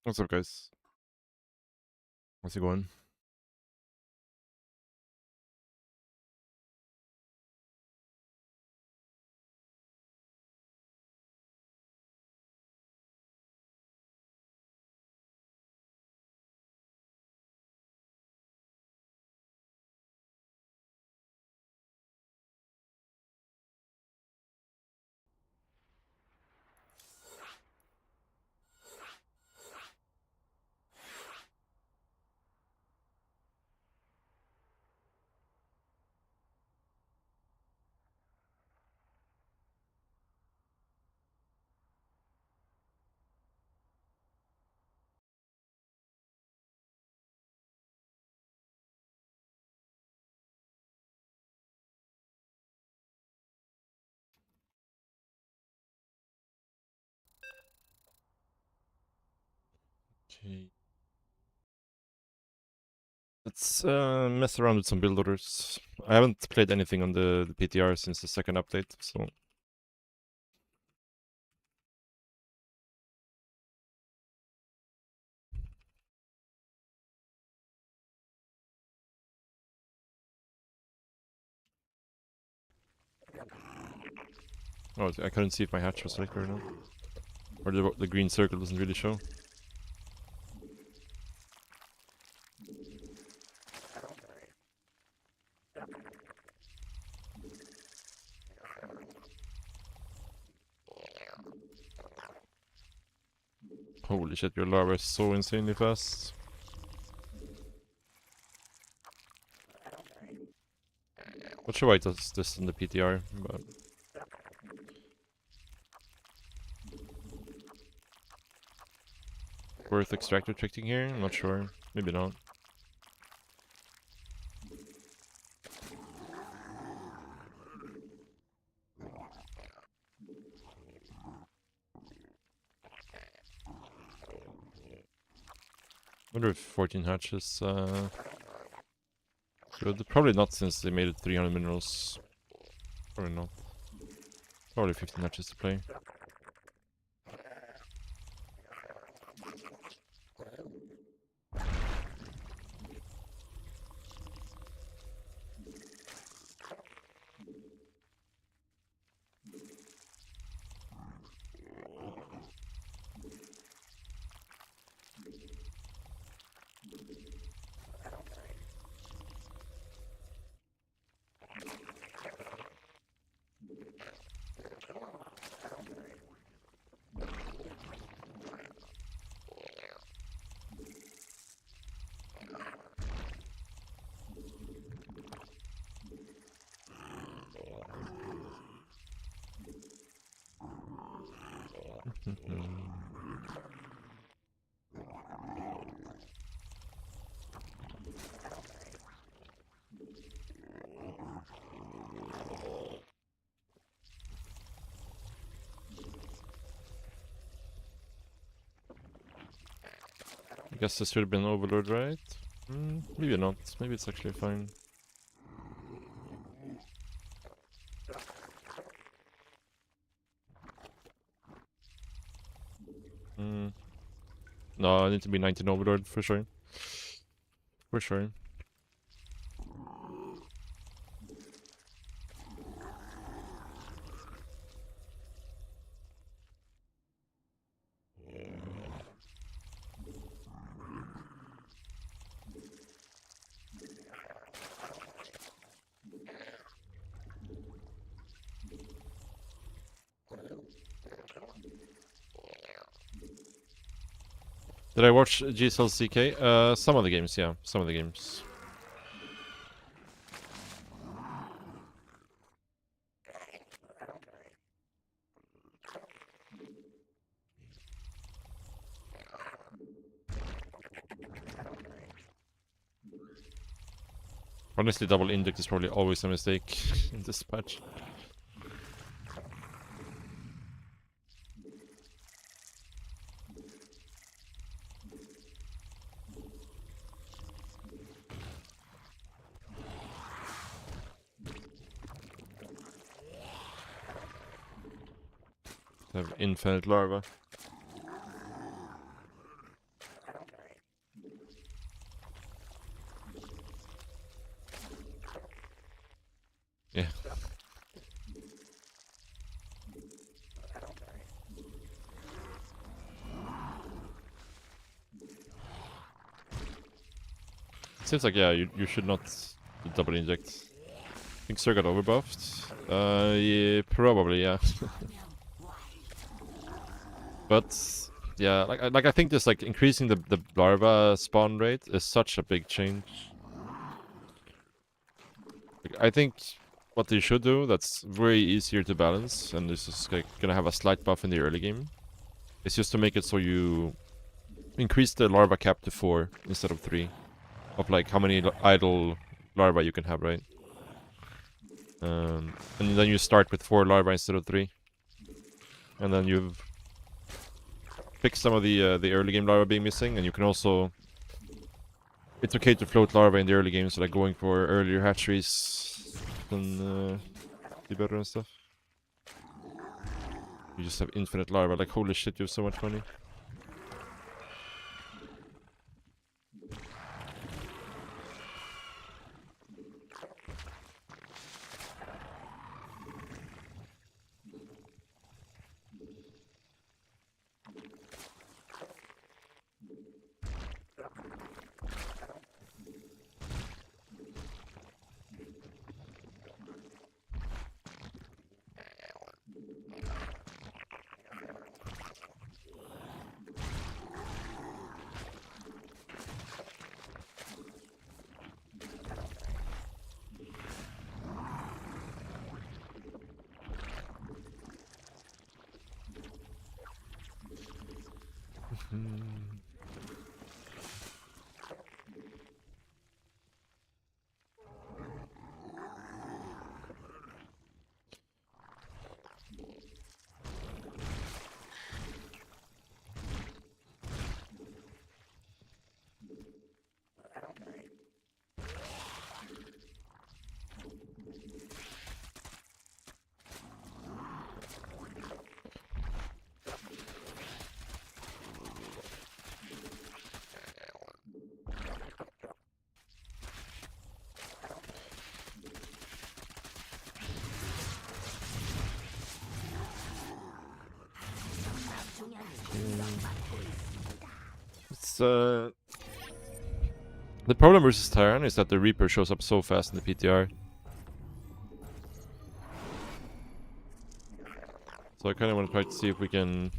What's up, guys? How's it going? Okay. Let's mess around with some build orders. I haven't played anything on the PTR since the second update, so... Oh, I couldn't see if my hatch was selected or not. Or the green circle doesn't really show. Holy shit, your larva is so insanely fast. Not sure why it does this in the PTR, but... Worth extractor checking here? I'm not sure. Maybe not. Wonder if 14 hatches, good. Probably not, since they made it 300 minerals. Probably not. Probably 15 hatches to play. I guess this should have been Overlord, right? Maybe not. Maybe it's actually fine. No, I need to be 19 Overlord for sure. For sure. Did I watch GSL CK? Some of the games, yeah. Some of the games. Honestly, double inject is probably always a mistake in this patch. Have infinite larva. Seems like, yeah, you should not double inject. I think Sir got overbuffed. Yeah, probably, yeah. But yeah, I think just like increasing the larva spawn rate is such a big change. Like, I think what they should do that's very easier to balance, and this is like gonna have a slight buff in the early game, is just to make it so you increase the larva cap to 4 instead of 3, of like how many idle larvae you can have, right? And then you start with 4 larvae instead of 3, and then you've fixed some of the early game larvae being missing, and you can also. It's okay to float larvae in the early game, so like going for earlier hatcheries can be better and stuff. You just have infinite larvae, like holy shit, you have so much money. It's the problem versus Tyrant is that the Reaper shows up so fast in the PTR. So I kind of want to try to see if we can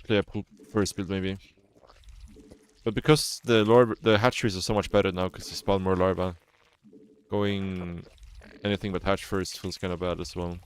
play a pool first build maybe. But because the hatcheries are so much better now because they spawn more larvae, going anything but hatch first feels kind of bad as well.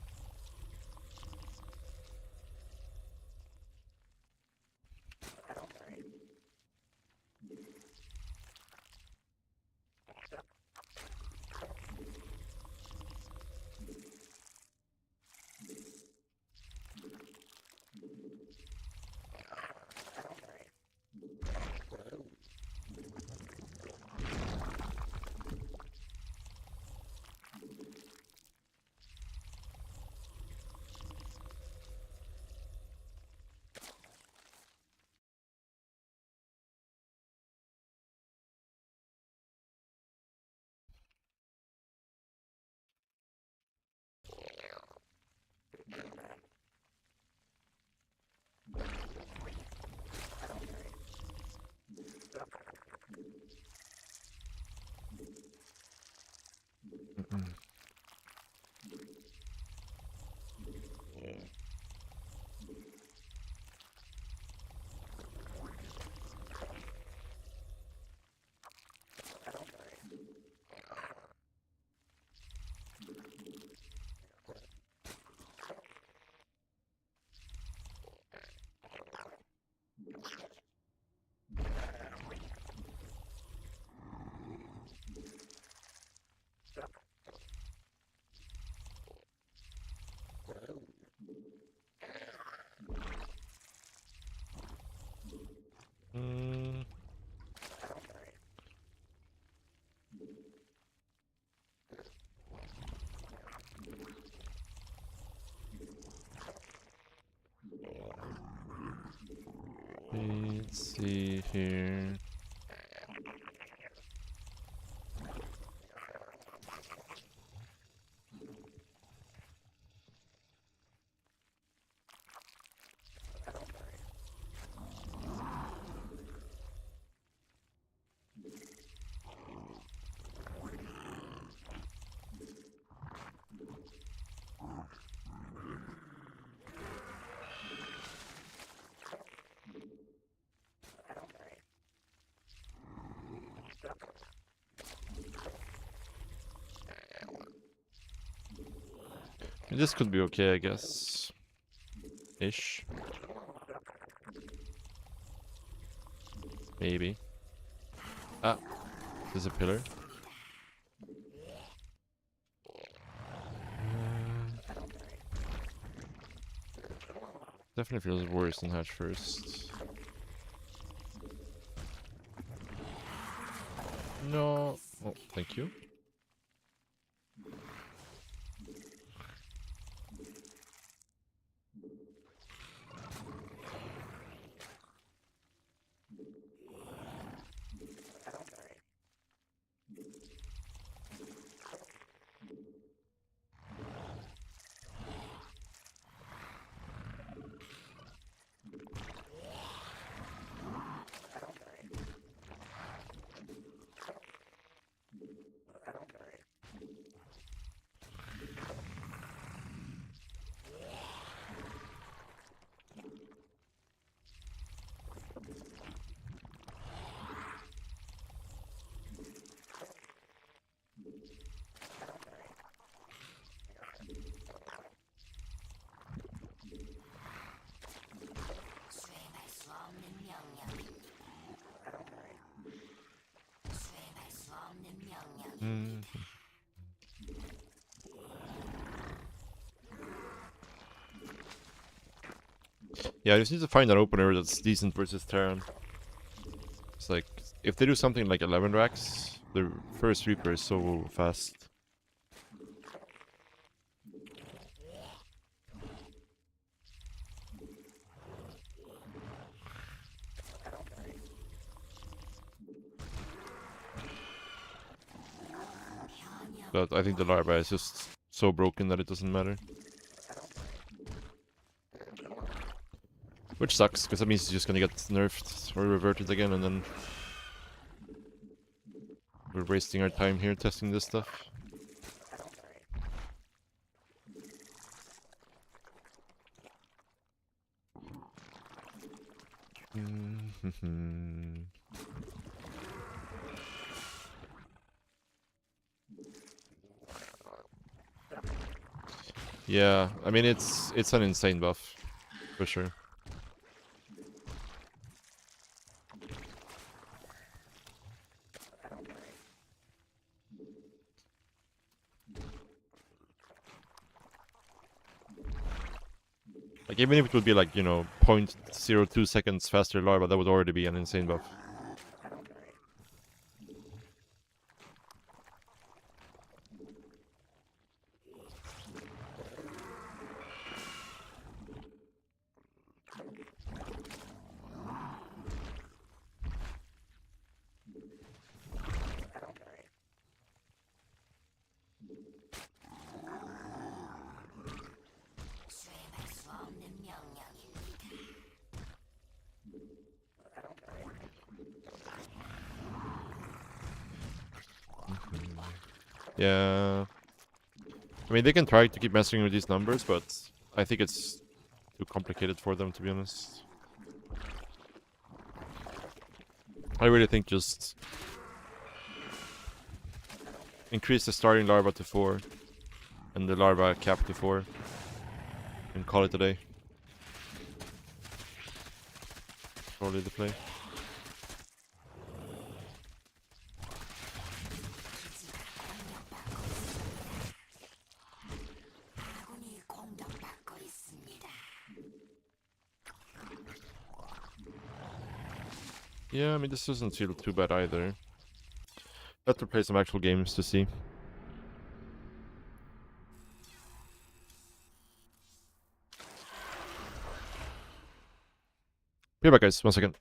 Let's see here. This could be okay, I guess. Ish. Maybe. Ah, there's a pillar. Definitely feels worse than hatch first. No. Oh, thank you. Mm. Yeah, I just need to find an opener that's decent versus Terran. It's like, if they do something like 11 racks, the first Reaper is so fast. But I think the larva is just so broken that it doesn't matter. Which sucks, because that means it's just gonna get nerfed or reverted again, and then we're wasting our time here testing this stuff. Yeah, I mean it's an insane buff, for sure. Like, even if it would be like, you know, 0.02 seconds faster larva, that would already be an insane buff. Yeah. I mean, they can try to keep messing with these numbers, but I think it's too complicated for them, to be honest. I really think just increase the starting larva to 4 and the larva cap to 4 and call it a day. Probably the play. Yeah, I mean, this doesn't feel too bad either. Have to play some actual games to see. Be right back, guys. 1 second.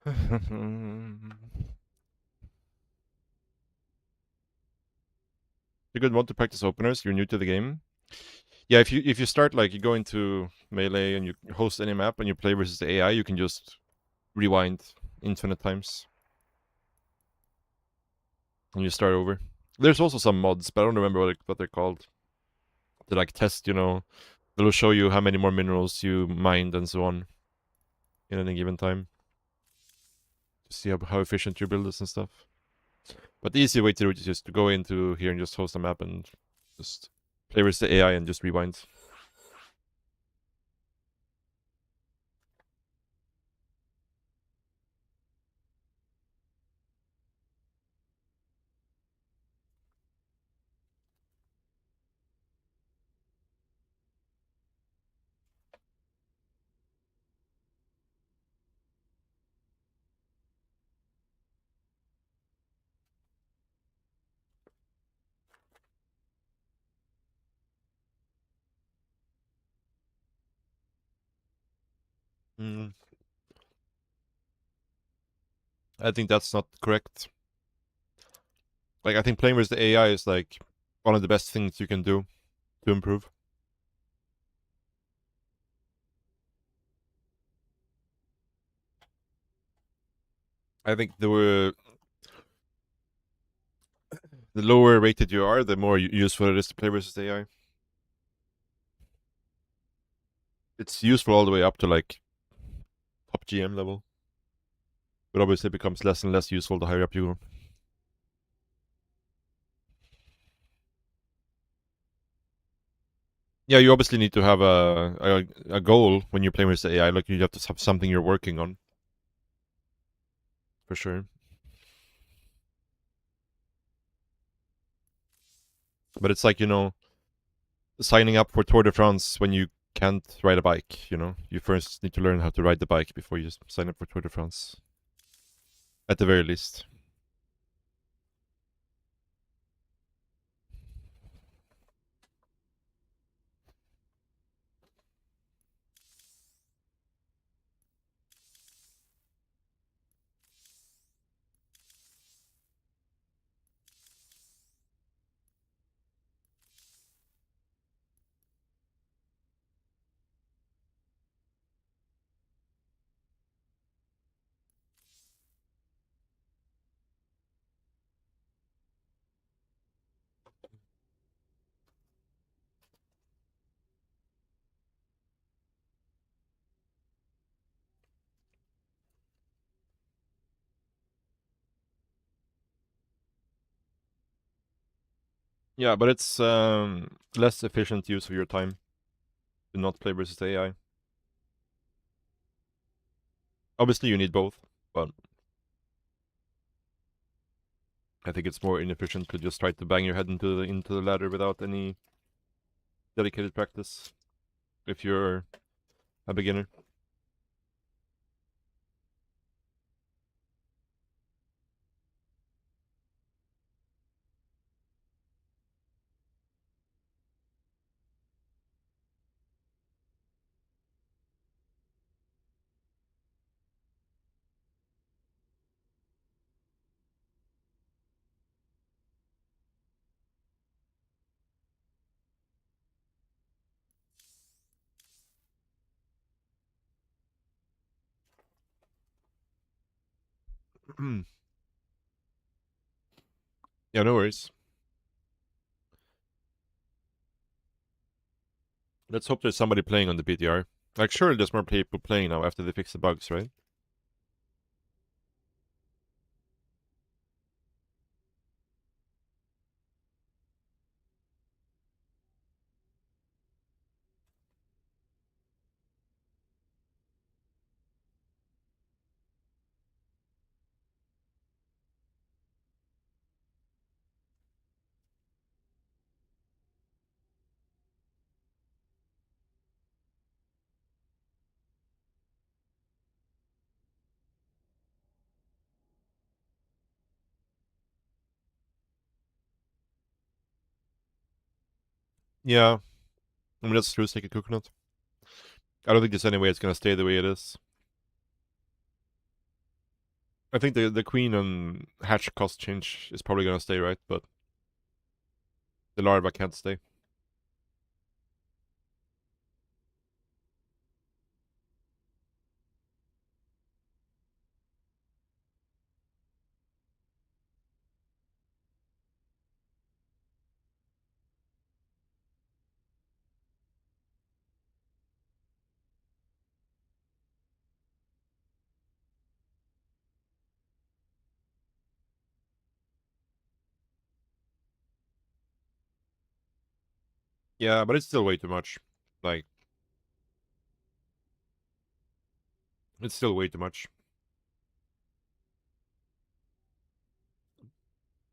A good mod to practice openers. You're new to the game. Yeah, if you start like you go into melee and you host any map and you play versus the AI, you can just rewind infinite times and you start over. There's also some mods, but I don't remember what they're called. They like test, they'll show you how many more minerals you mined and so on in any given time to see how efficient your build is and stuff. But the easy way to do it is just to go into here and just host a map and just play with the AI and just rewind. Mm. I think that's not correct. Like, I think playing with the AI is like one of the best things you can do to improve. I think the lower rated you are, the more useful it is to play versus AI. It's useful all the way up to like top GM level, but obviously it becomes less and less useful the higher up you go. Yeah, you obviously need to have a goal when you're playing with the AI. Like, you have to have something you're working on, for sure. But it's like, signing up for Tour de France when you can't ride a bike. You first need to learn how to ride the bike before you sign up for Tour de France, at the very least. Yeah, but it's less efficient use of your time to not play versus AI. Obviously, you need both, but I think it's more inefficient to just try to bang your head into the ladder without any dedicated practice if you're a beginner. Yeah, no worries. Let's hope there's somebody playing on the PTR. Like, surely there's more people playing now after they fix the bugs, right? Yeah. I mean, that's true, take a coconut. I don't think there's any way it's gonna stay the way it is. I think the queen and hatch cost change is probably gonna stay, right? But the larva can't stay. Yeah, but it's still way too much. Like, it's still way too much.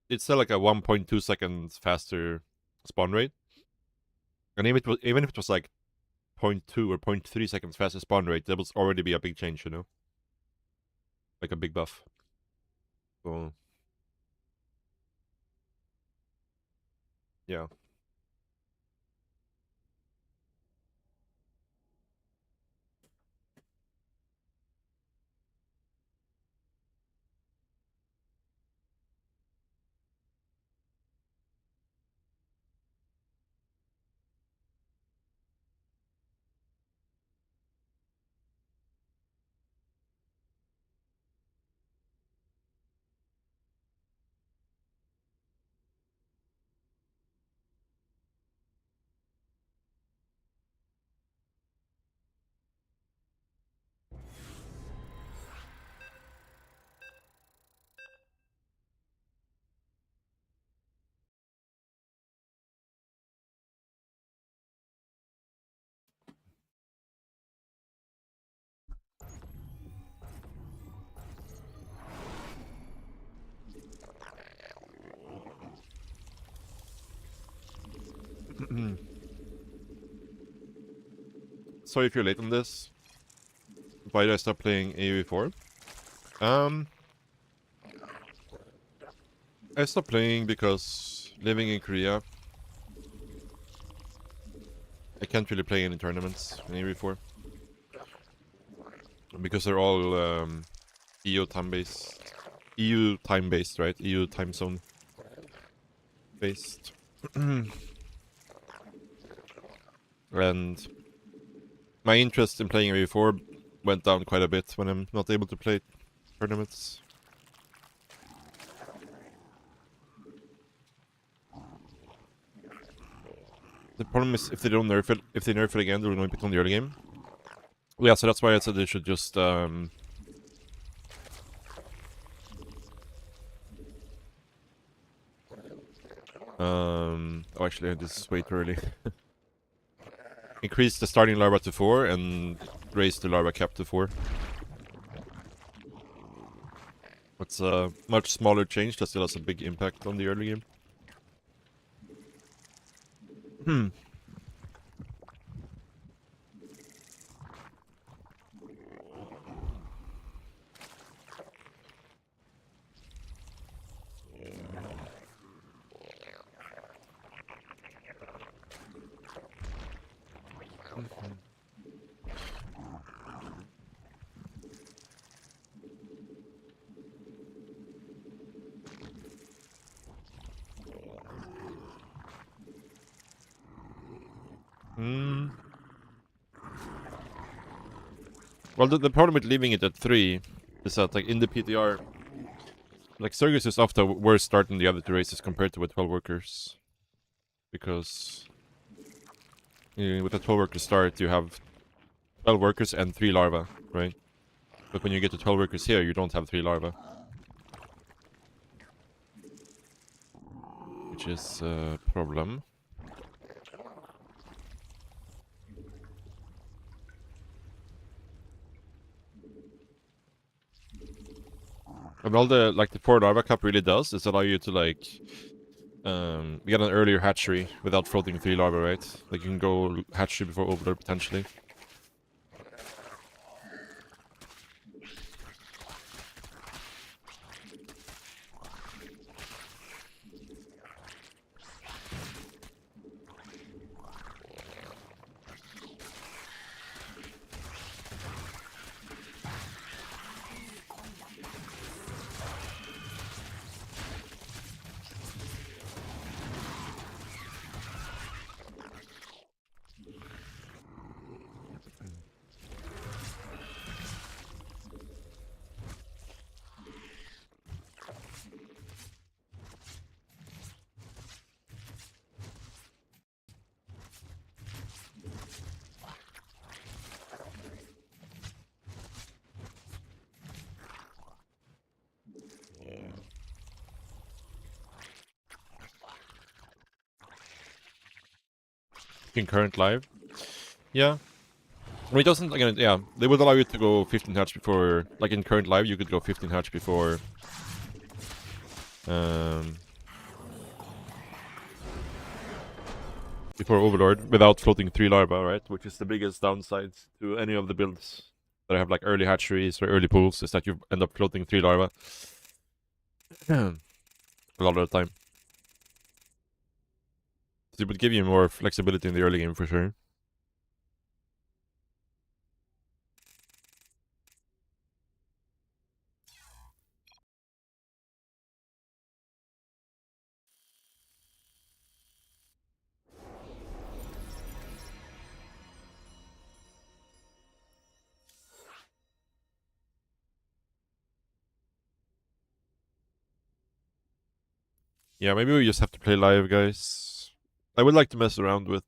It's still like a 1.2 seconds faster spawn rate. And even if it was like 0.2 or 0.3 seconds faster spawn rate, that would already be a big change, you know? Like a big buff. So, yeah. Sorry if you're late on this. Why did I stop playing AoE4? I stopped playing because living in Korea, I can't really play any tournaments in AoE4. Because they're all EU time based. EU time based, right? EU time zone based. And my interest in playing AoE4 went down quite a bit when I'm not able to play tournaments. The problem is if they don't nerf it, if they nerf it again, they're going to pick on the early game. Yeah, so that's why I said they should just oh, actually, this is way too early. Increase the starting larva to 4 and raise the larva cap to 4. It's a much smaller change that still has a big impact on the early game. Well, the problem with leaving it at 3 is that, like, in the PTR, like, Sergus is off to a worse start than the other 2 races compared to with 12 workers. Because with a 12 worker start, you have 12 workers and 3 larvae, right? But when you get to 12 workers here, you don't have 3 larvae. Which is a problem. And all the 4 larva cap really does is allow you to, like, get an earlier hatchery without floating 3 larvae, right? Like, you can go hatchery before overlord potentially. concurrent live. Yeah. I mean, it doesn't, again, yeah, they would allow you to go 15 hatch before, like in current live, you could go 15 hatch before, um, before Overlord without floating 3 larvae, right? Which is the biggest downside to any of the builds that have like early hatcheries or early pools, is that you end up floating 3 larvae a lot of the time. So it would give you more flexibility in the early game for sure. Yeah, maybe we just have to play live, guys. I would like to mess around with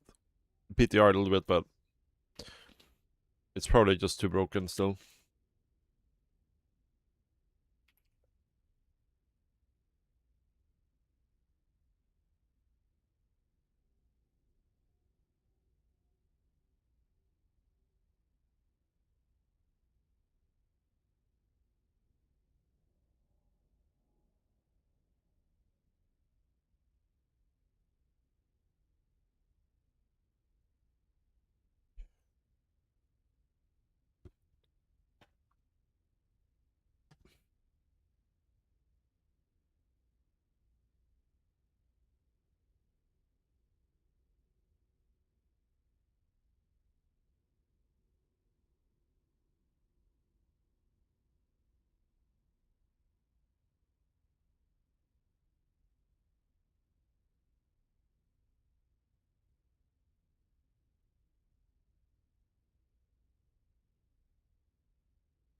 PTR a little bit, but it's probably just too broken still.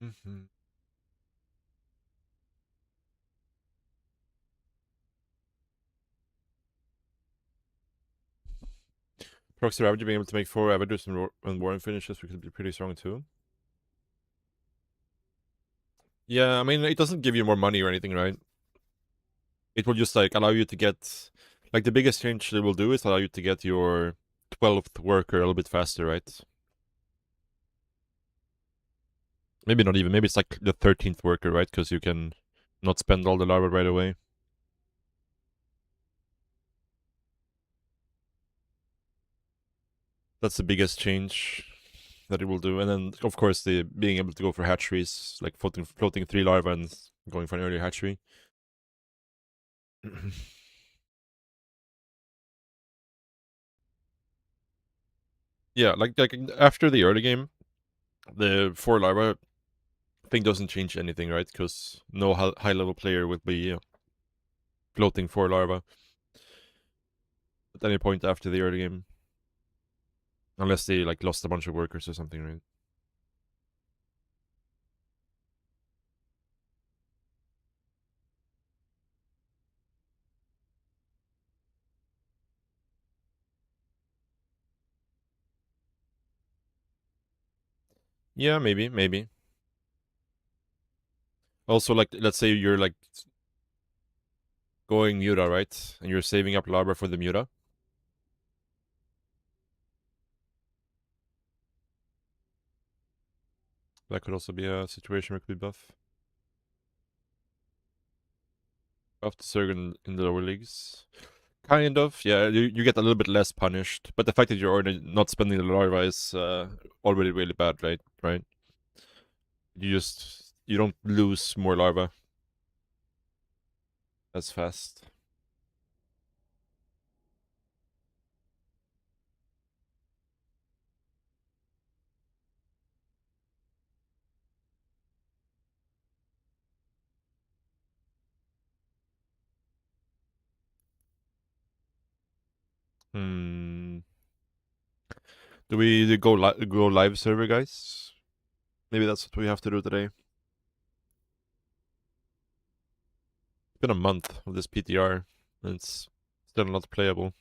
Mm-hmm. Proxy Ravager being able to make 4 Ravagers and Warren finishes, we could be pretty strong too. Yeah, I mean, it doesn't give you more money or anything, right? It will just like allow you to get, like, the biggest change it will do is allow you to get your 12th worker a little bit faster, right? Maybe not even, maybe it's like the 13th worker, right? Because you can not spend all the larvae right away. That's the biggest change that it will do. And then, of course, the being able to go for hatcheries, like floating 3 larvae and going for an early hatchery. Yeah, like after the early game, the 4 larvae thing doesn't change anything, right? Because no high level player would be floating 4 larvae at any point after the early game, unless they like lost a bunch of workers or something, right? Yeah, maybe. Also, like, let's say you're like going Muta, right? And you're saving up larvae for the Muta. That could also be a situation where it could be buff the Surgeon in the lower leagues. Kind of, yeah. You get a little bit less punished, but the fact that you're already not spending the larvae is already really bad, right? Right. You don't lose more larvae as fast. Hmm. Do we go live server, guys? Maybe that's what we have to do today. It's been a month of this PTR, and it's still not playable.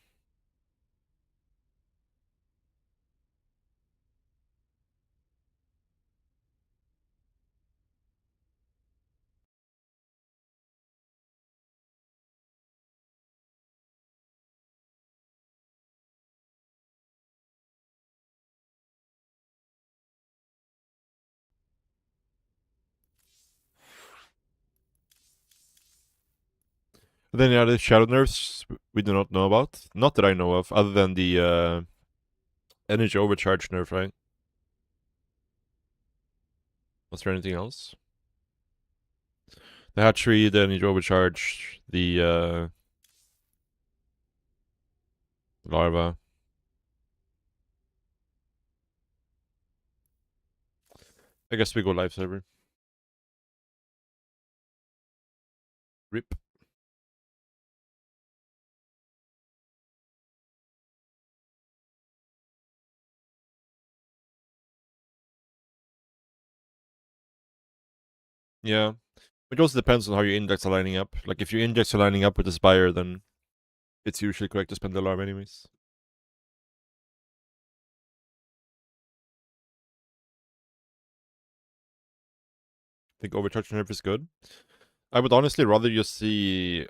Are there any other shadow nerfs we do not know about? Not that I know of, other than the energy overcharge nerf, right? Was there anything else? The hatchery, the energy overcharge, the larva. I guess we go live server. RIP. Yeah. It also depends on how your index are lining up. Like, if your index are lining up with the Spire, then it's usually correct to spend the alarm anyways. I think overcharge nerf is good. I would honestly rather just see,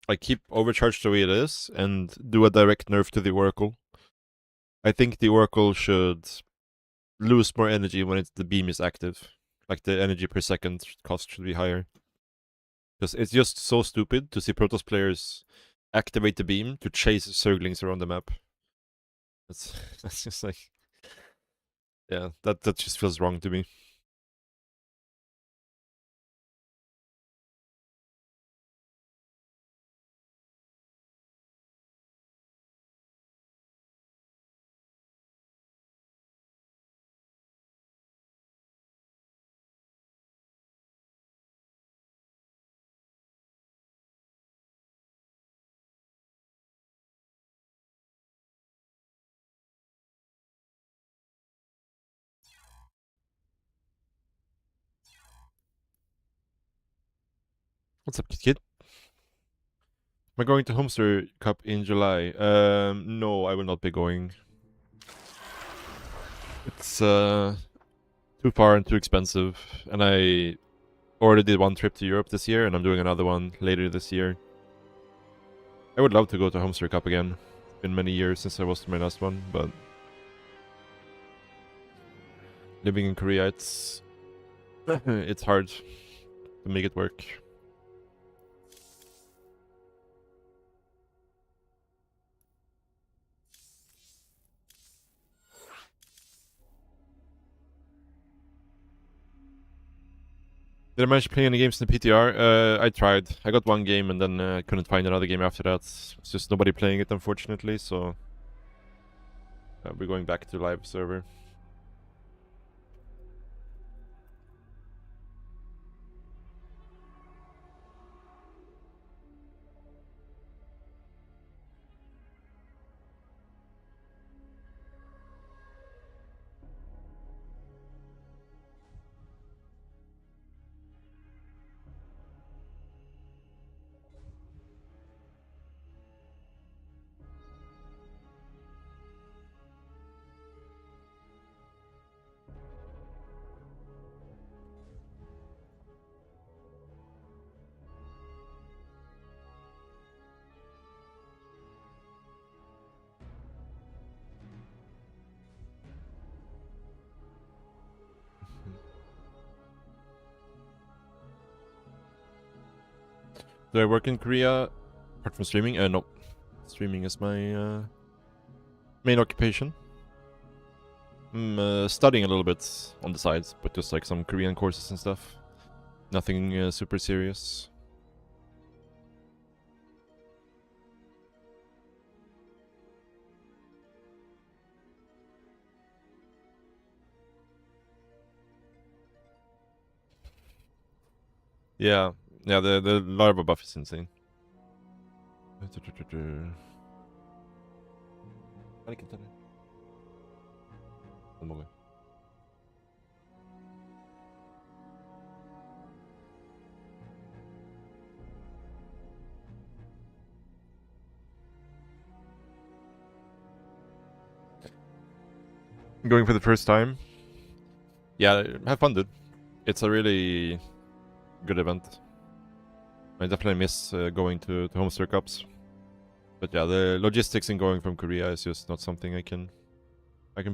like, keep overcharge the way it is and do a direct nerf to the Oracle. I think the Oracle should lose more energy when the beam is active. Like, the energy per second cost should be higher. Because it's just so stupid to see Protoss players activate the beam to chase Zerglings around the map. That's just like... Yeah, that just feels wrong to me. What's up, kid? Am I going to Homester Cup in July? No, I will not be going. It's too far and too expensive, and I already did one trip to Europe this year, and I'm doing another one later this year. I would love to go to Homester Cup again. It's been many years since I was to my last one, but living in Korea, it's it's hard to make it work. Did I manage to play any games in the PTR? I tried. I got one game and then I couldn't find another game after that. It's just nobody playing it, unfortunately, so we're going back to live server. Do I work in Korea apart from streaming? No. Streaming is my main occupation. I'm studying a little bit on the sides, but just like some Korean courses and stuff. Nothing super serious. Yeah, the larva buff is insane. Going for the first time. Yeah, have fun, dude. It's a really good event. I definitely miss going to Homester Cups. But yeah, the logistics in going from Korea is just not something I can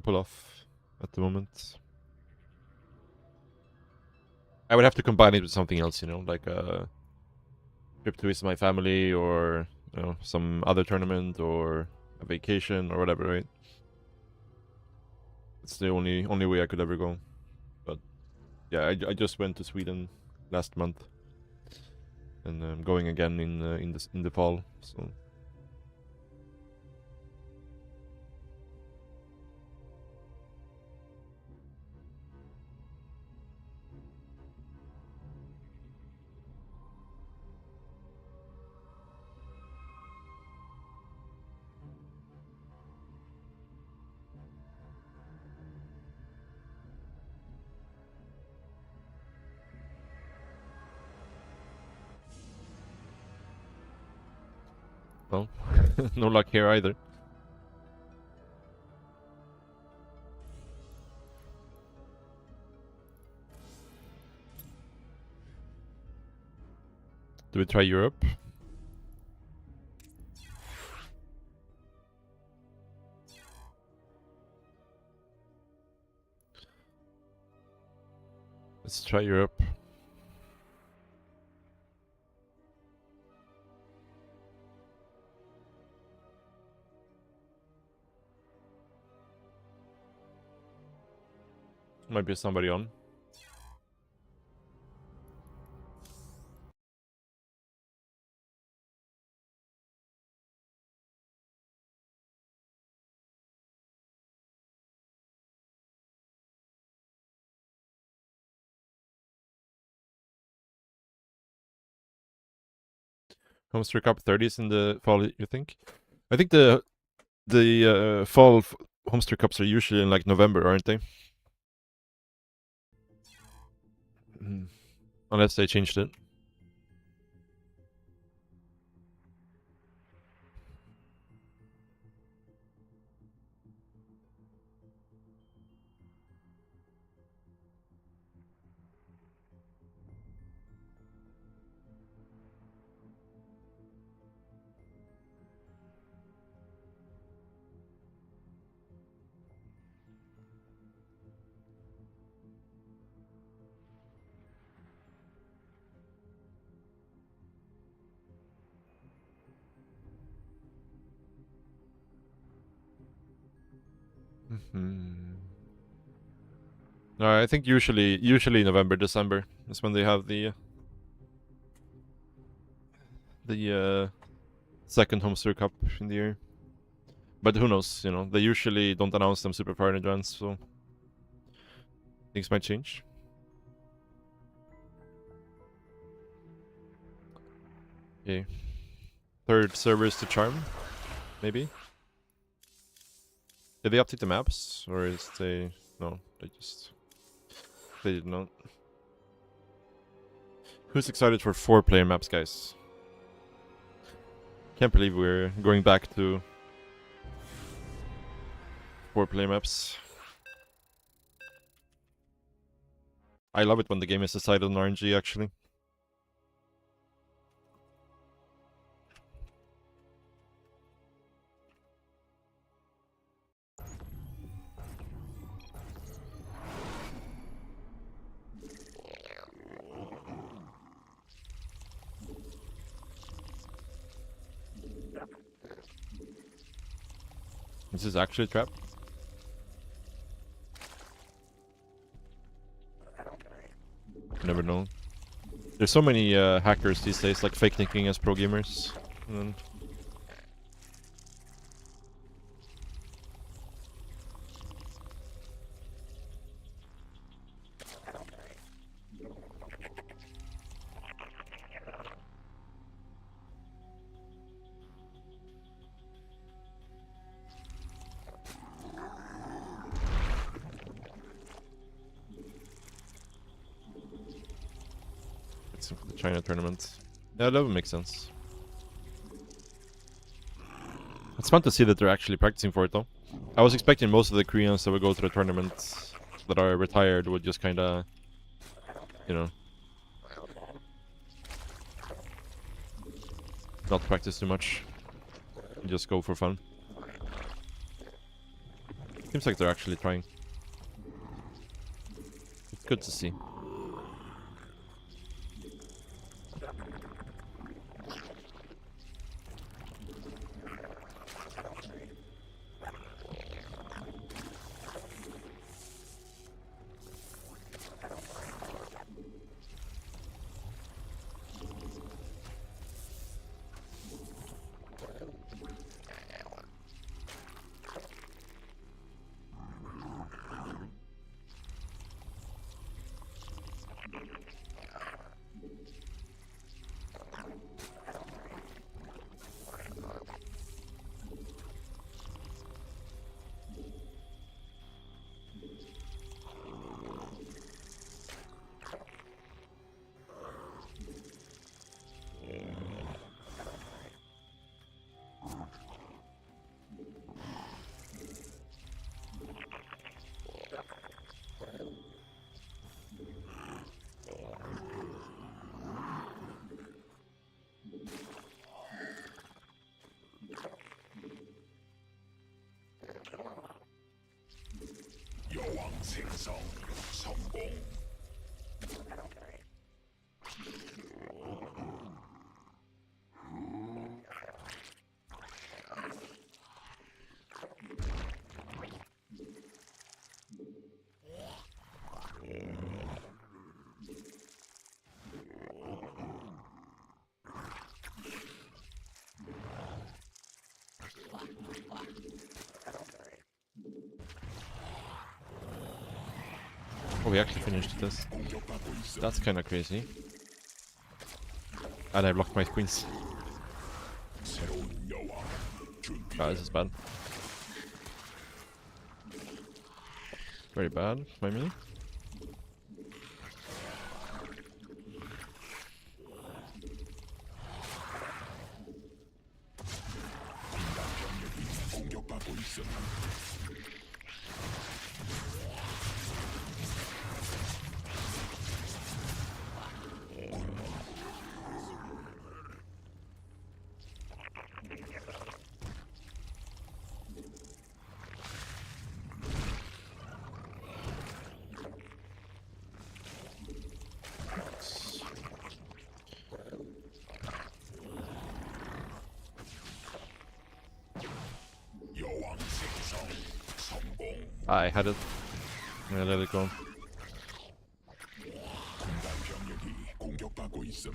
pull off at the moment. I would have to combine it with something else, you know, like trip to visit my family, or you know, some other tournament, or a vacation, or whatever, right? It's the only way I could ever go. But yeah, I just went to Sweden last month, and I'm going again in the fall. So well, no luck here either. Do we try Europe? Let's try Europe. Might be somebody on. Homester Cup 30s in the fall, you think? I think the fall Homester Cups are usually in like November, aren't they? Unless they changed it. No, I think usually November, December is when they have the second Homester Cup in the year. But who knows, you know, they usually don't announce them super far in advance, so things might change. Okay. Third servers to charm, maybe? Did they update the maps? Or is they... No, they did not. Who's excited for 4-player maps, guys? Can't believe we're going back to 4-player maps. I love it when the game is decided on RNG, actually. This is actually a trap. Never know. There's so many hackers these days, like fake nicking as pro gamers. And then... for the China tournament. Yeah, that would make sense. It's fun to see that they're actually practicing for it, though. I was expecting most of the Koreans that would go to the tournament that are retired would just kind of, you know, not practice too much. Just go for fun. Seems like they're actually trying. It's good to see. 여왕 생성 성공. Oh, we actually finished this. That's kind of crazy. And I blocked my queens. Ah, this is bad. Very bad, by me. I had it. I'm gonna let it go. 공격받고 있음.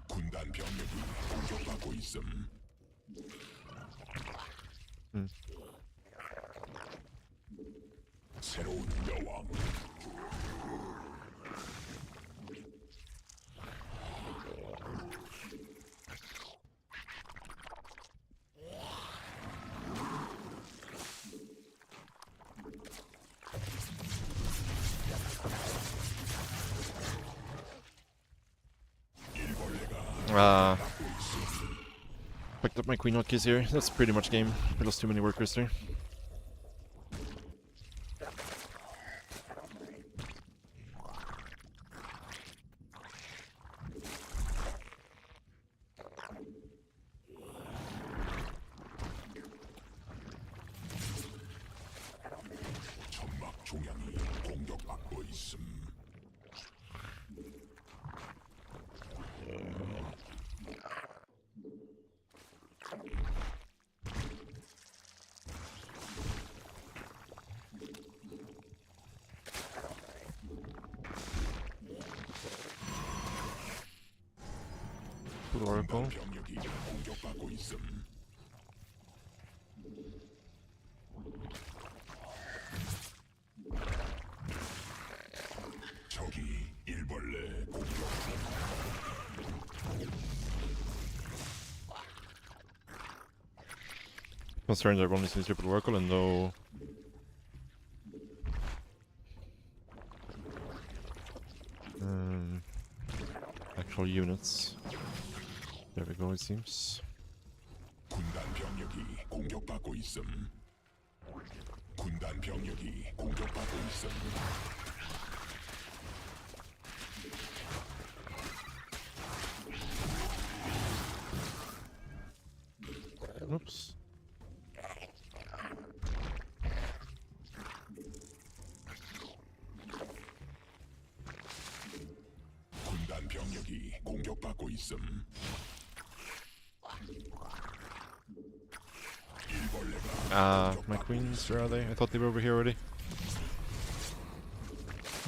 군단 병력이 공격받고 있음. 새로운 여왕. Picked up my queen hotkeys here. That's pretty much game. We lost too many workers there. 천막 종양이 공격받고 있음. Good oracle. 병력이 공격받고 있음. 적이 일벌레 공격. Concerned I've only seen triple oracle and no actual units. There we go, it seems. 군단 병력이 공격받고 있음. 군단 병력이 공격받고 있음. Oops. 군단 병력이 공격받고 있음. My queens, where are they? I thought they were over here already.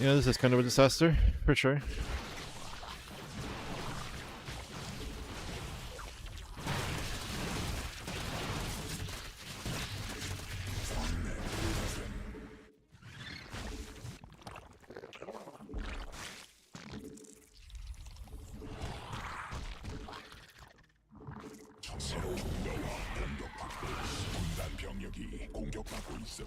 Yeah, this is kind of a disaster, for sure. 군단 병력이 공격받고 있음.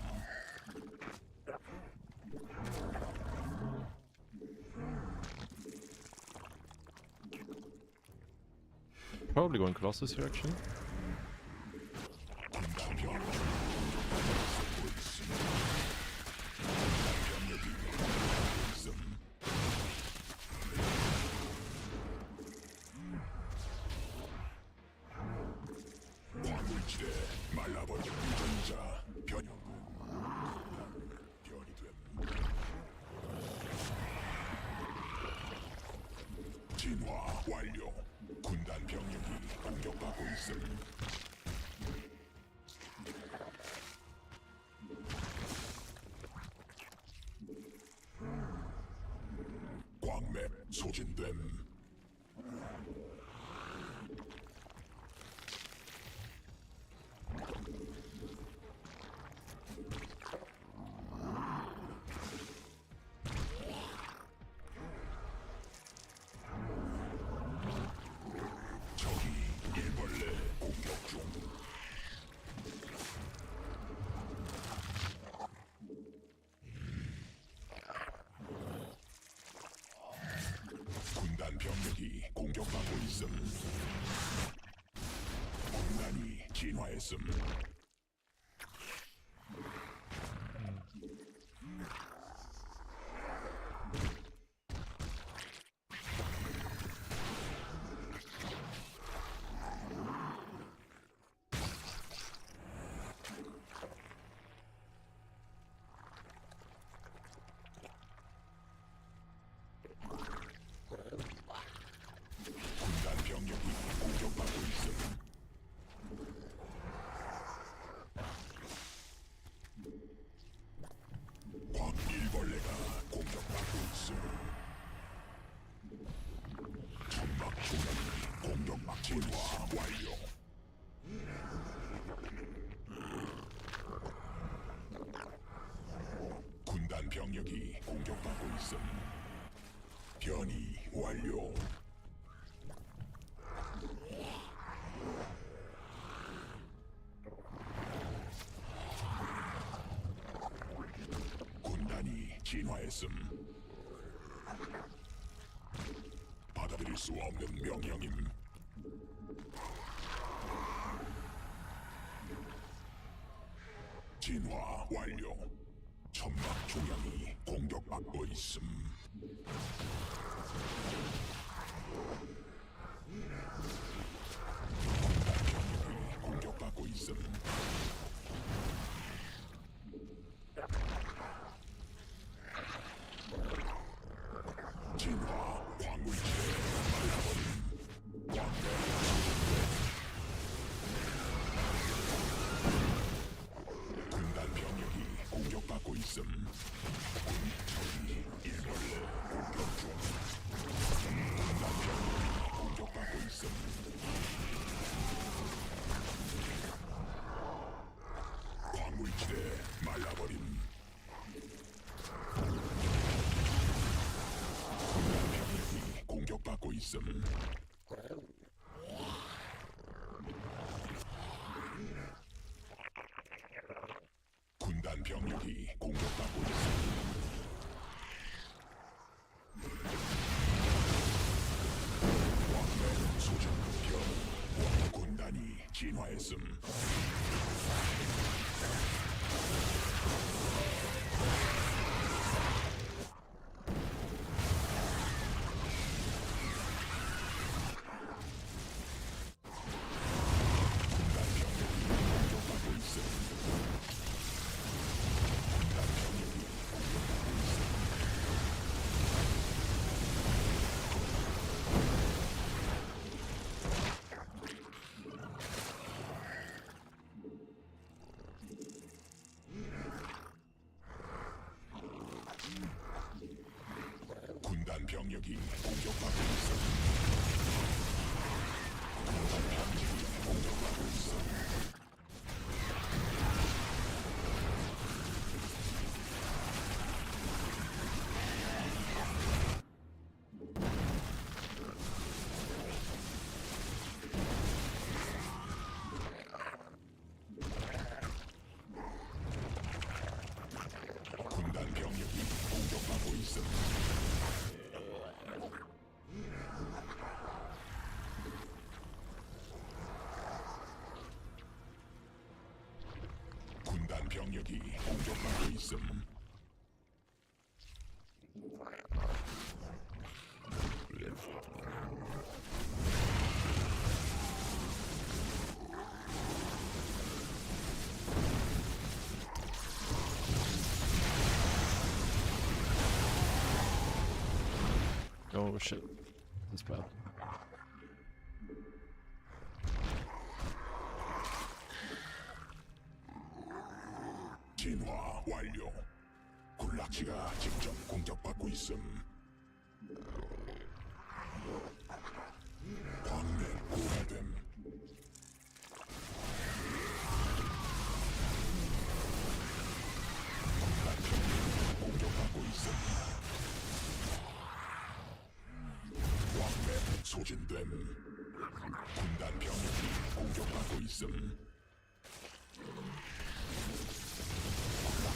Probably going Colossus here, actually. 군단 병력이 공격받고 있음. 군단 병력이 공격받고 있음. 소진됨. 적이 일벌레 공격 중. 군단 병력이 공격받고 있음. 군단이 진화했음. 군단 병력이 공격받고 있음. 광일벌레가 공격받고 있음. 천막 조각이 공격받고 진화 완료. 군단 병력이 공격받고 있음. 변이 완료. 군단이 진화했음. 받아들일 수 없는 명령임. 진화 완료. 천막 조약이 공격받고 있음. 군단 병력이 공격받고 있음. 진화 광물체 말라버림. 군단 병력이 공격받고 있음. 적이 일벌레 공격 중. 군단 병력이 공격받고 있음. 광물체 말라버림. 병력이 공격받고 있음. 군단 병력이 공격받고 있음. 왕맨 소전병 군단이 진화했음. 군단 병력이 공격받고 있어. 군단 병력이 공격받고 있어. 군단 병력이 공격받고 있어. 군단 병력이 공격받고 있음. Oh shit. That's bad. 진화 완료. 군락지가 직접 공격받고 있음. 군단 병력이 공격받고 있음.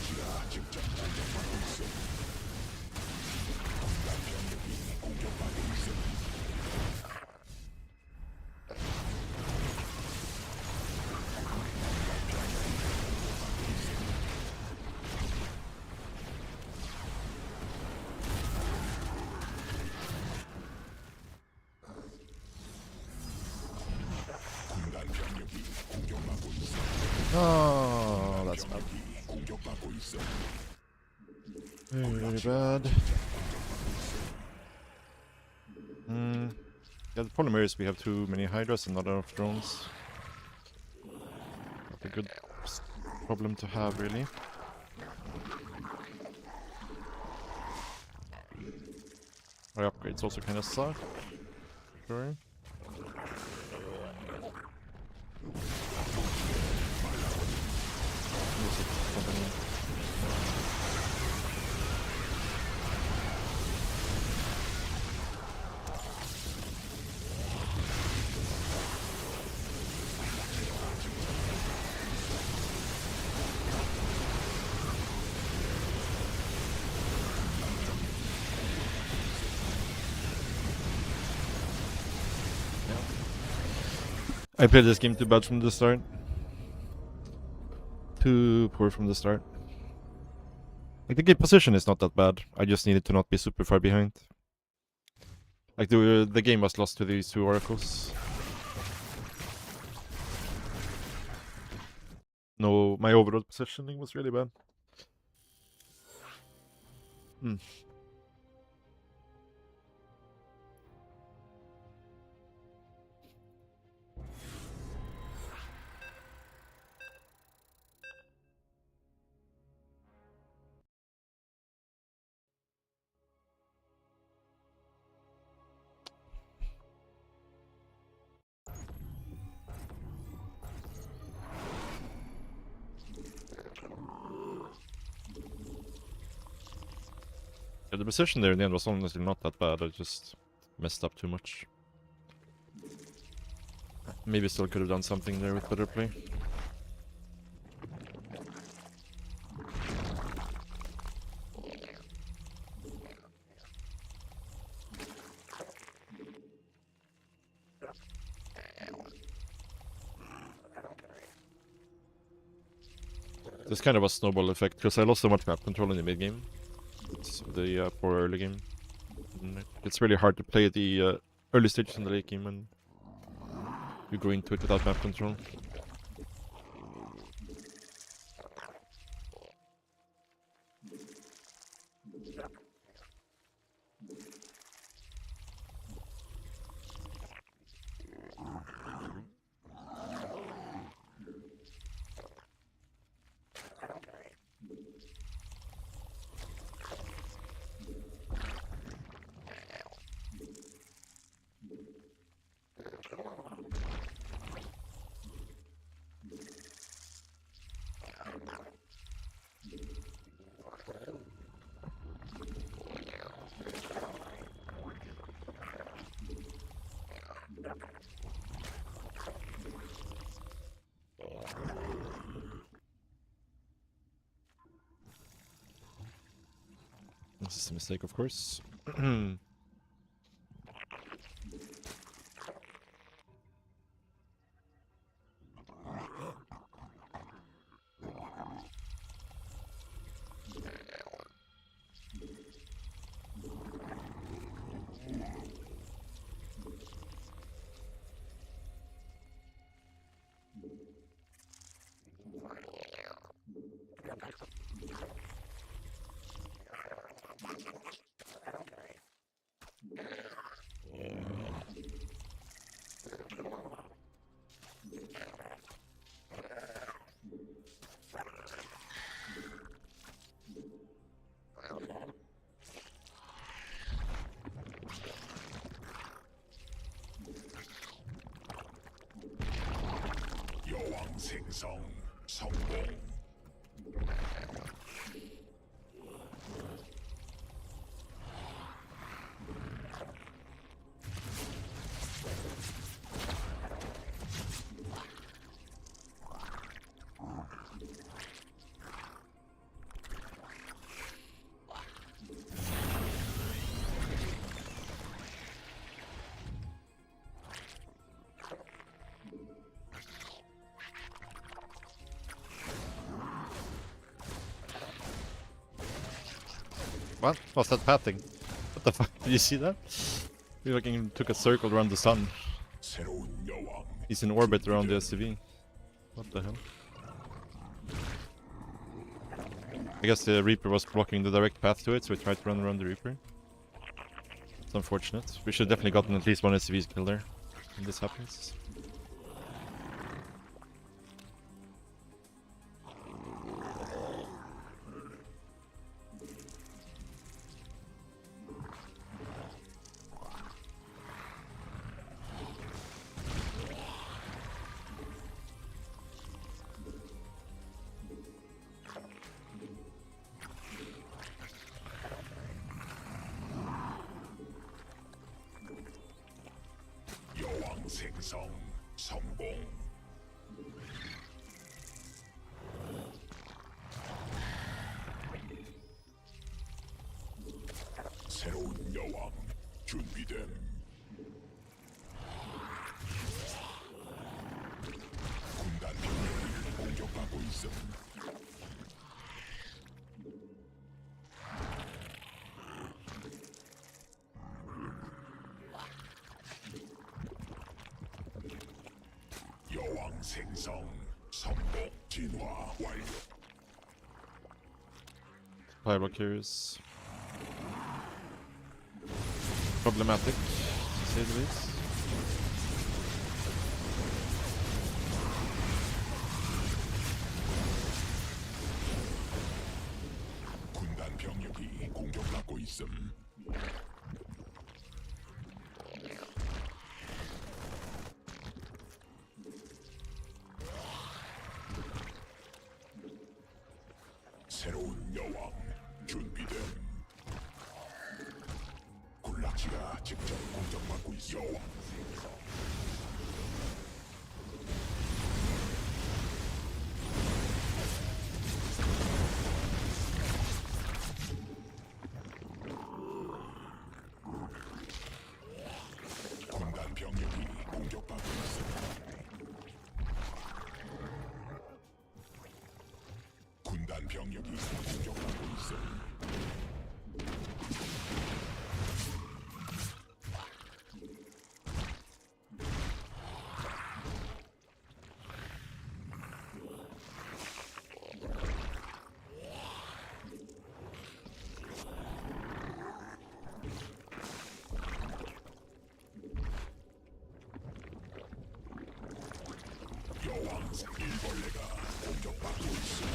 지하 직접 공격받고 있음. 군단 병력이 공격받고 있음. 군단 병력이 공격받고 있음. Oh, that's bad. 공격받고 있음. Really bad. Yeah, the problem is we have too many Hydras and not enough drones. Not a good problem to have, really. Our upgrades also kind of suck. Sure. I played this game too bad from the start. Too poor from the start. Like, the game position is not that bad. I just needed to not be super far behind. Like, the game was lost to these two oracles. No, my overall positioning was really bad. Yeah, the position there in the end was honestly not that bad. I just messed up too much. Maybe still could have done something there with better play. This kind of a snowball effect, because I lost so much map control in the mid game. It's the poor early game. And it's really hard to play the early stages in the late game when you go into it without map control. This is a mistake, of course. 여왕 생성 성공. What was that pathing? What the fuck? Did you see that? He fucking took a circle around the sun. 새로운 여왕 He's in orbit around the SCV. What the hell? I guess the Reaper was blocking the direct path to it, so we tried to run around the Reaper. It's unfortunate. We should have definitely gotten at least one SCV kill there when this happens. 여왕 생성 성공. 새로운 여왕 준비됨. 군단 병력이 공격받고 있음. 여왕 생성 성공. 진화 완료. Fireblock here is problematic, to say the least. 군단 병력이 공격받고 있음. 새로운 여왕 준비됨. 군락지가 직접 공격받고 있어. 여왕 생성. 군단 병력이 공격받고 있어. 군단 병력이 공격받고 있어. 여왕 일벌레가 공격받고 있어.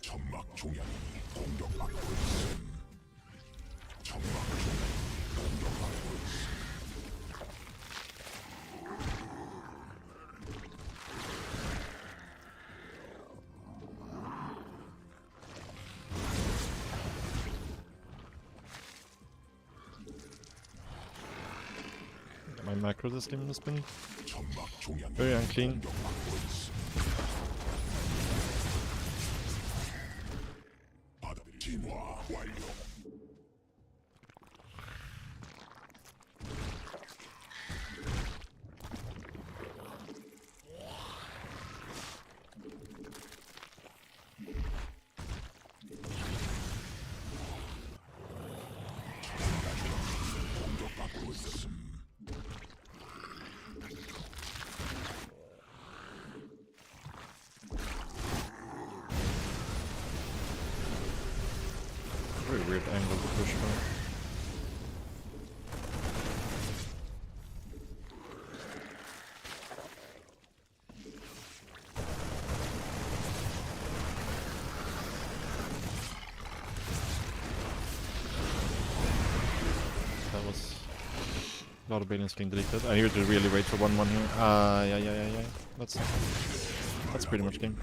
천막 종양이 공격받고 있음. 천막 종양이 공격받고 있음. My macro this game has been 천막 종양이 very unclean. 공격받고 있음. 바다들이 진화 완료. 공격받고 있음. Very weird angle to push from. That was a lot of Balians getting deleted. I need to really wait for 1-1 here. Yeah. That's pretty much game.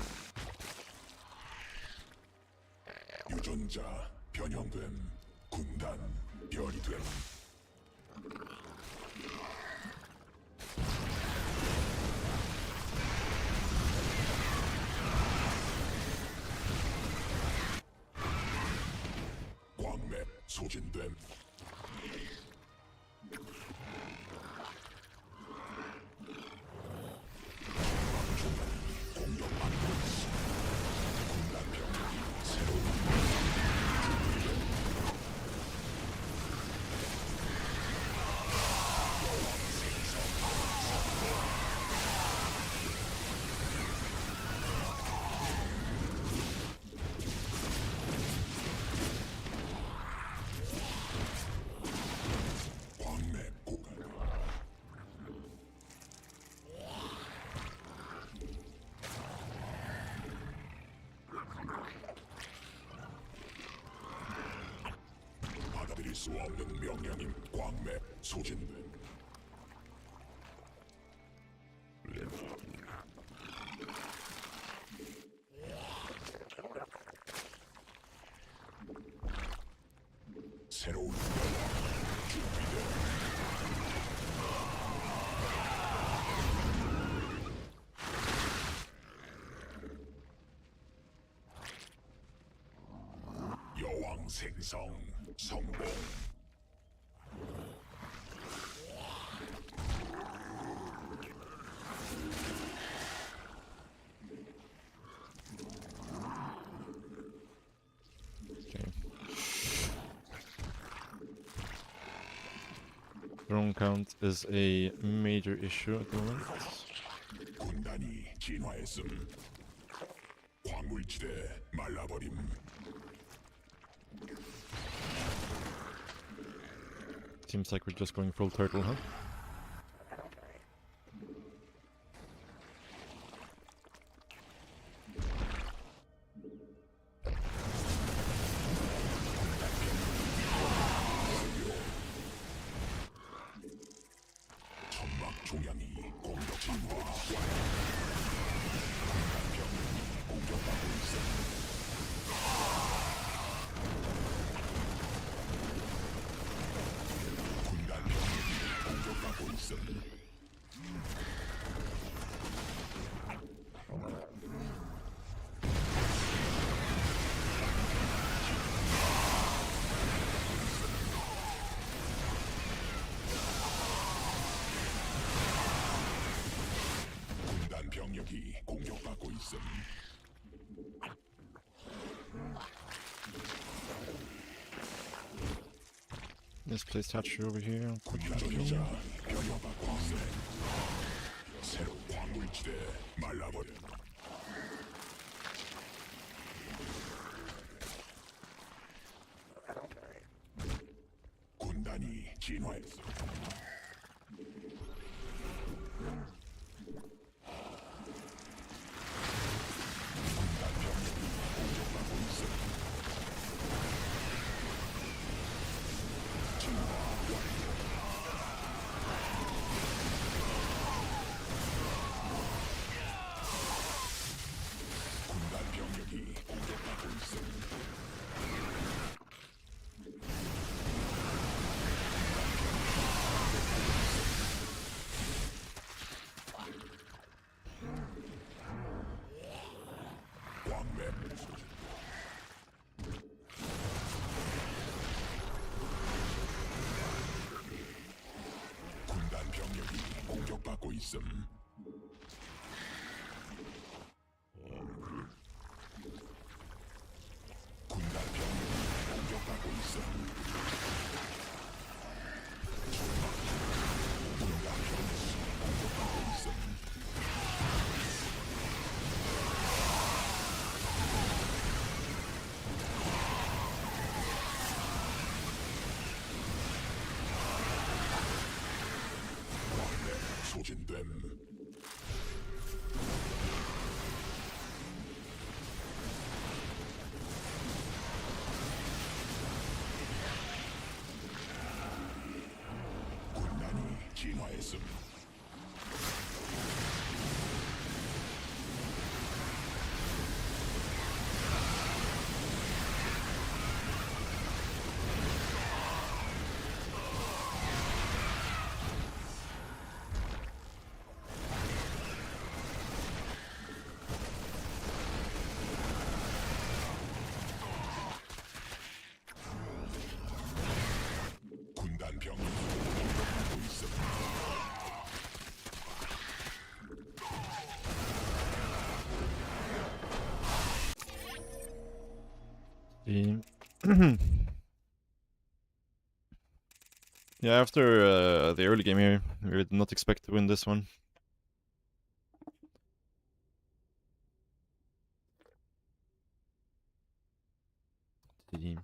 유전자 변형됨. 군단 별이 됨. 광맥 소진됨. 공격받고 있어. 군단 병력이 새로운 광맥 고갈. 받아들일 수 없는 명령임. 광맥 소진됨. 새로운 여왕 준비됨. 여왕 생성 성공. Okay. Drone count is a major issue at the moment. 군단이 진화했음. 광물지대 말라버림. Seems like we're just going full turtle, huh? 천막 종양이 공격 진화 완료. 군단 병력이 공격받고 있음. 군단 병력이 공격받고 있음. 군단 병력이 공격받고 있음. Let's place statue over here. 유전자 변형받고 있음. 새로운 광물지대 말라버림. 군단이 진화했어. 군단 병력이 공격받고 있어. 진화 완료. 군단 병력이 공격받고 있어. 광맥 군단 병력이 공격받고 있음. 군단 병력이 공격받고 있음. 군단 병력이 공격받고 있음. 소진됨. 군단이 진화했음. The yeah, after the early game here, we did not expect to win this one. The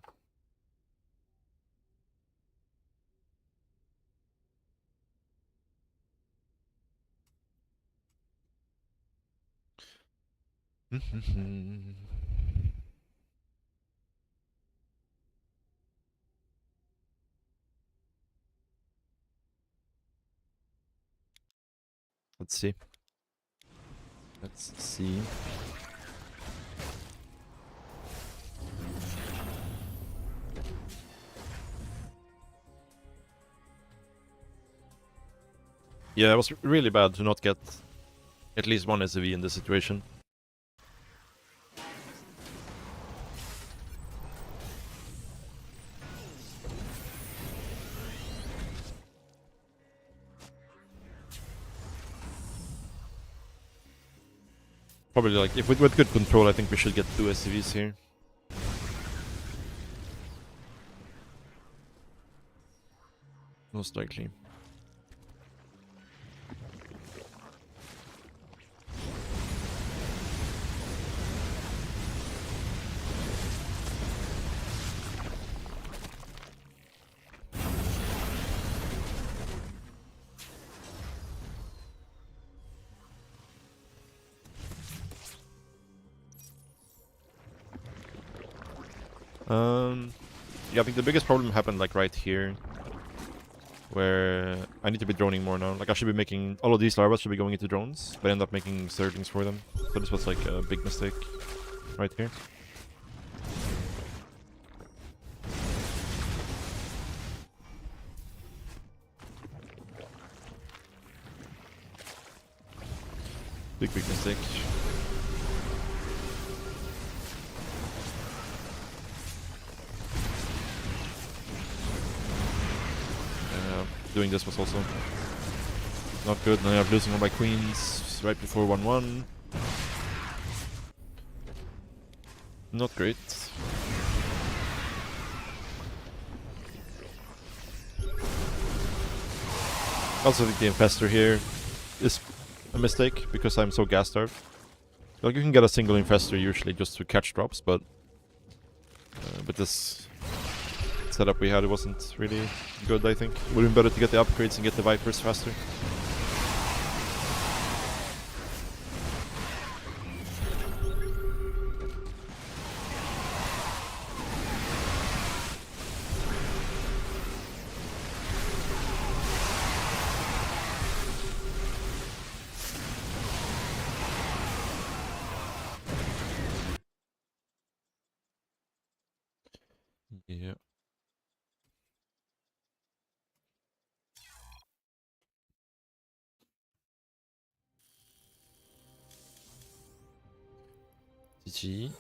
let's see. Let's see. Yeah, it was really bad to not get at least one SCV in this situation. Probably like, if with good control, I think we should get 2 SCVs here. Most likely. Yeah, I think the biggest problem happened like right here, where I need to be droning more now. Like I should be making all of these larvas should be going into drones, but I end up making Zerglings for them. So this was like a big mistake right here. Big mistake. Doing this was also not good. Now I'm losing all my queens right before 1-1. Not great. Also, think the infestor here is a mistake because I'm so gas starved. Like you can get a single infestor usually just to catch drops, but with this setup we had, it wasn't really good. I think it would have been better to get the upgrades and get the Vipers faster. Yeah. GG.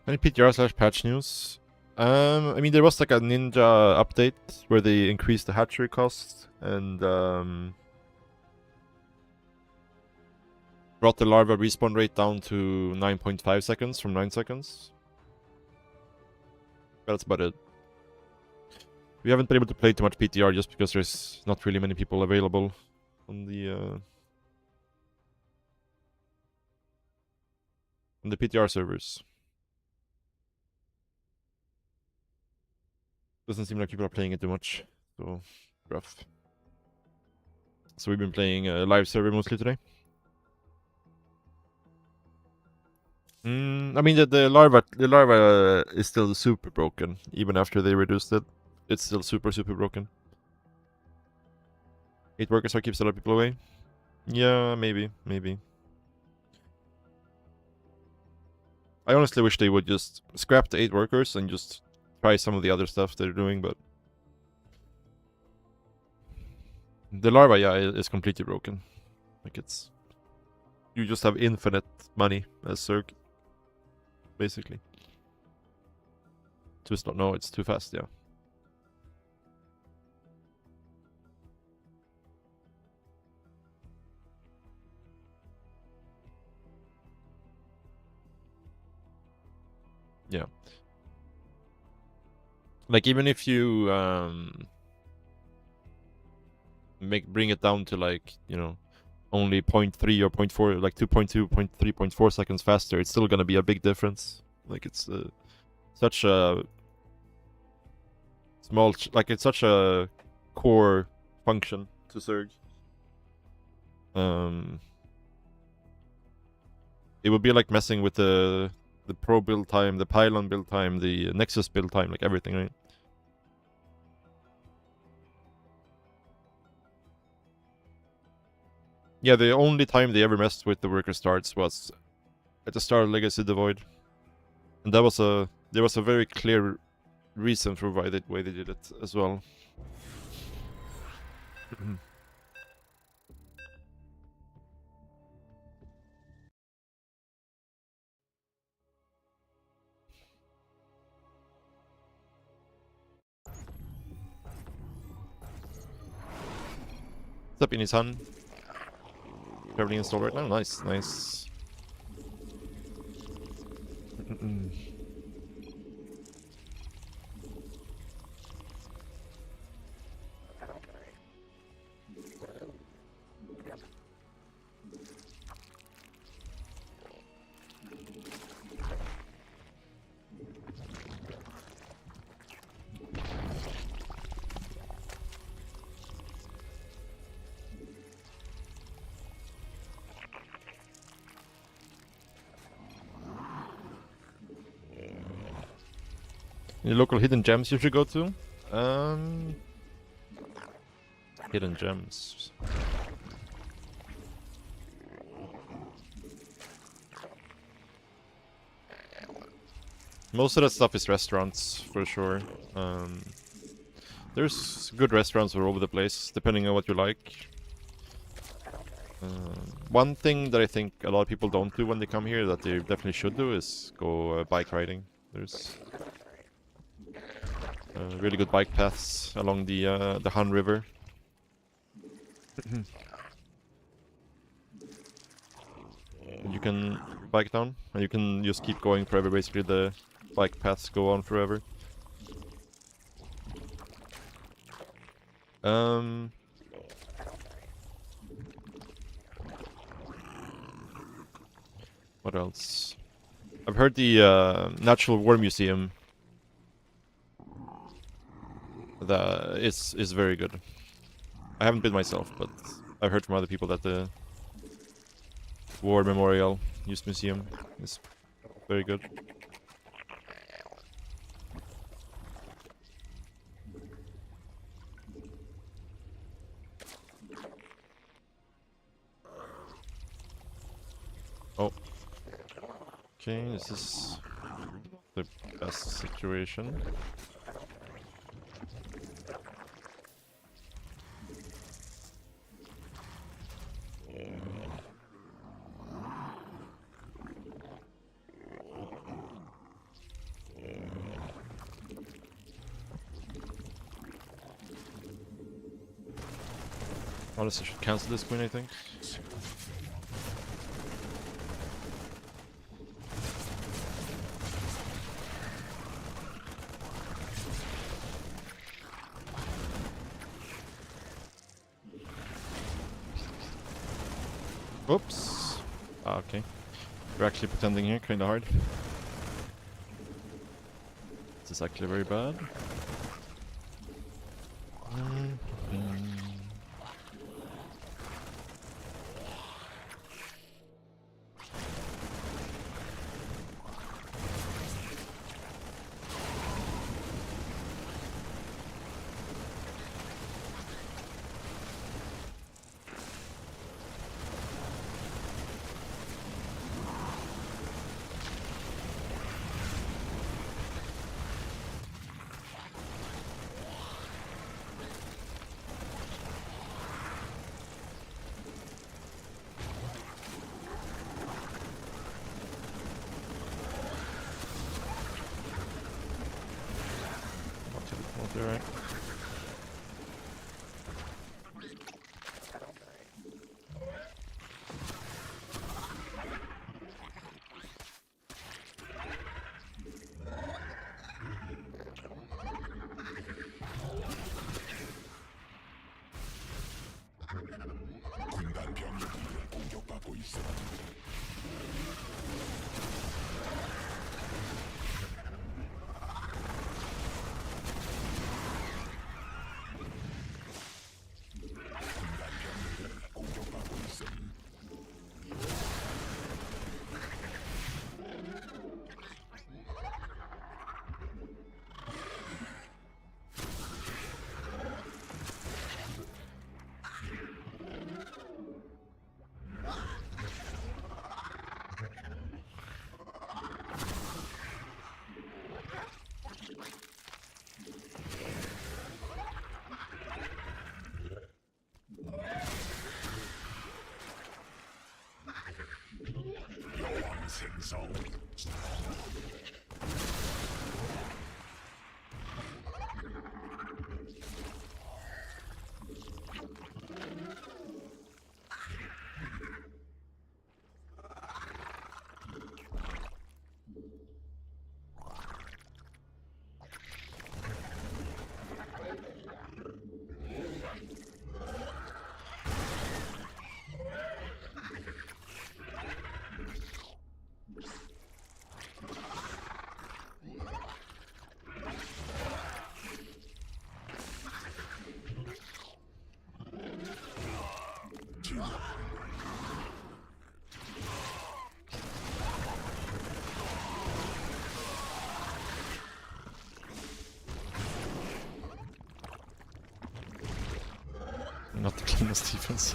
Any PTR/patch news? I mean, there was like a ninja update where they increased the hatchery cost and brought the larva respawn rate down to 9.5 seconds from 9 seconds. That's about it. We haven't been able to play too much PTR just because there's not really many people available on the PTR servers. Doesn't seem like people are playing it too much, so rough. So we've been playing a live server mostly today. I mean the larva is still super broken even after they reduced it. It's still super broken. 8 workers are keeps a lot of people away. Yeah, maybe. I honestly wish they would just scrap the 8 workers and just try some of the other stuff they're doing, but the larva, yeah, is completely broken. Like it's... You just have infinite money as Zerg, basically. Just don't know, it's too fast, yeah. Yeah. Like even if you bring it down to like, you know, only 0.3 or 0.4, like 2.2, 0.3, 0.4 seconds faster, it's still gonna be a big difference. Like it's such a small, like it's such a core function to Zerg. It would be like messing with the Pro build time, the Pylon build time, the Nexus build time, like everything, right? Yeah, the only time they ever messed with the worker starts was at the start of Legacy Devoid. And that was there was a very clear reason for why they did it as well. What's up, Inisan? Currently installed right now. Nice. Any local hidden gems you should go to? Hidden gems. Most of that stuff is restaurants, for sure. There's good restaurants all over the place, depending on what you like. One thing that I think a lot of people don't do when they come here that they definitely should do is go bike riding. There's really good bike paths along the Han River. You can bike down, and you can just keep going forever. Basically, the bike paths go on forever. What else? I've heard the Natural War Museum is very good. I haven't been myself, but I've heard from other people that the War Memorial Museum is very good. Oh. Okay, this is the best situation. Honestly, I should cancel this queen, I think. Oops. Ah, okay. We're actually pretending here, kinda hard. This is actually very bad. Alright. 군단 병력이 공격받고 있어. 공격받고 있어. 여왕 생성. Not the cleanest defense.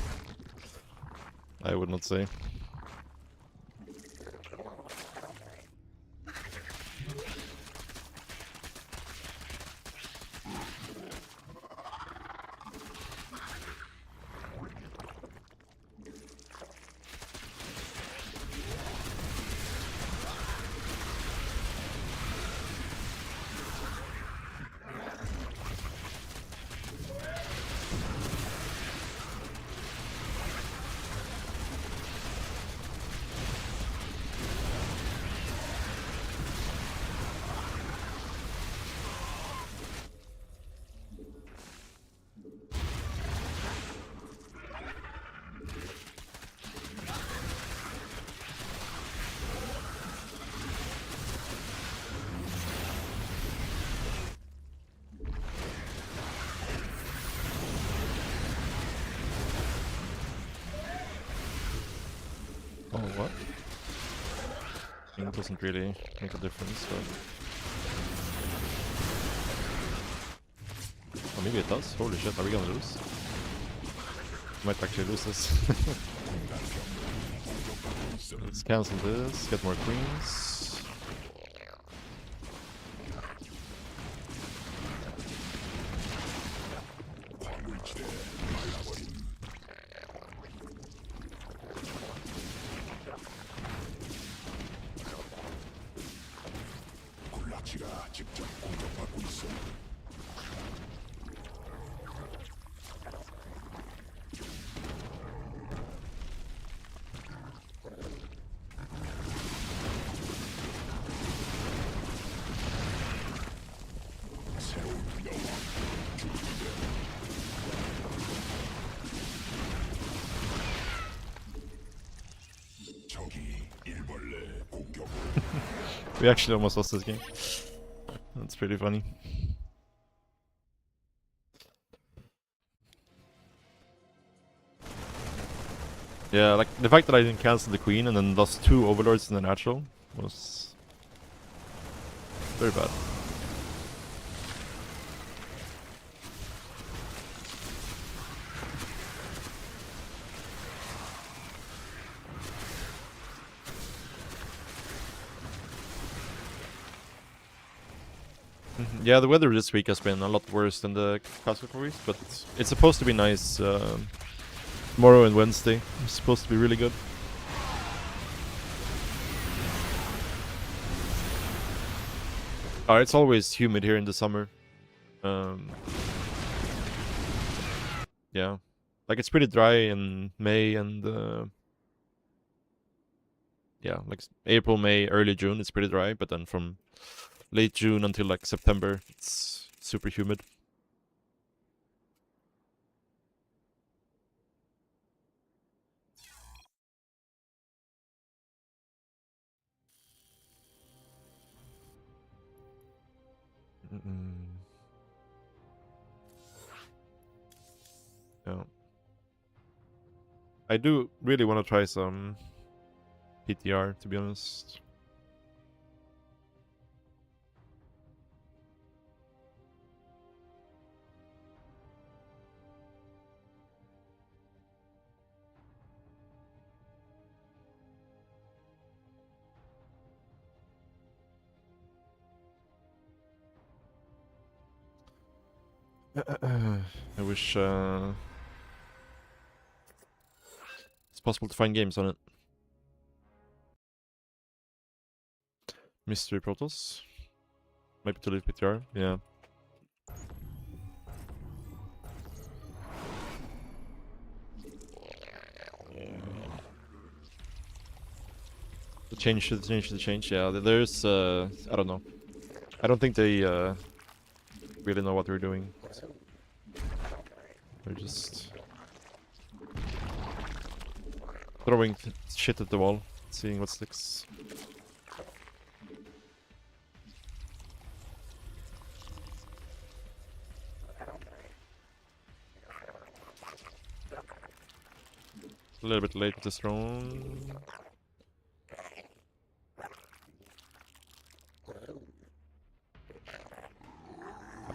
I would not say. Oh, what? It doesn't really make a difference, but... Oh, maybe it does? Holy shit, are we gonna lose? Might actually lose this. Let's cancel this, get more queens. 굴라치가 직접 공격받고 있어. We actually almost lost this game. That's pretty funny. Yeah, like the fact that I didn't cancel the queen and then lost 2 overlords in the natural was very bad. Yeah, the weather this week has been a lot worse than the past couple weeks, but it's supposed to be nice. Tomorrow and Wednesday it's supposed to be really good. It's always humid here in the summer. Yeah, like it's pretty dry in May and yeah, like April, May, early June it's pretty dry, but then from late June until like September it's super humid. Yeah, I do really want to try some PTR, to be honest. I wish it's possible to find games on it. Mystery Protoss. Maybe to leave PTR, yeah. The change. Yeah, there's I don't know. I don't think they really know what they're doing. They're just throwing shit at the wall, seeing what sticks. A little bit late with this drone.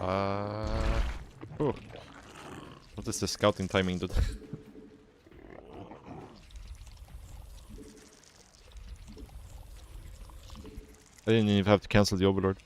Oh. What is the scouting timing, dude? I didn't even have to cancel the Overlord.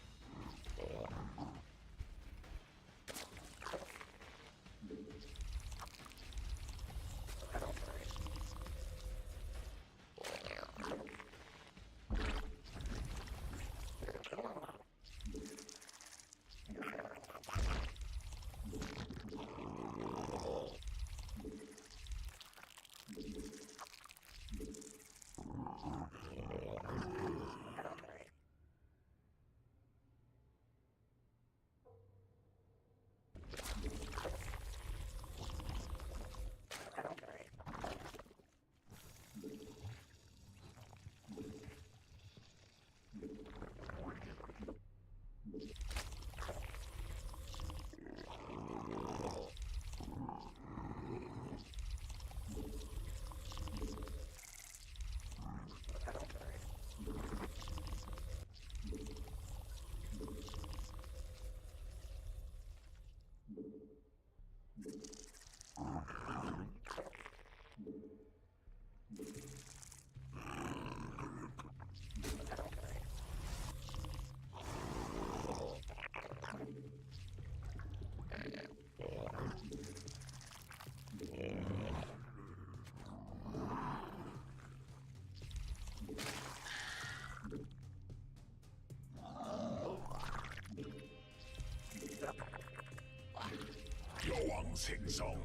여왕 생성.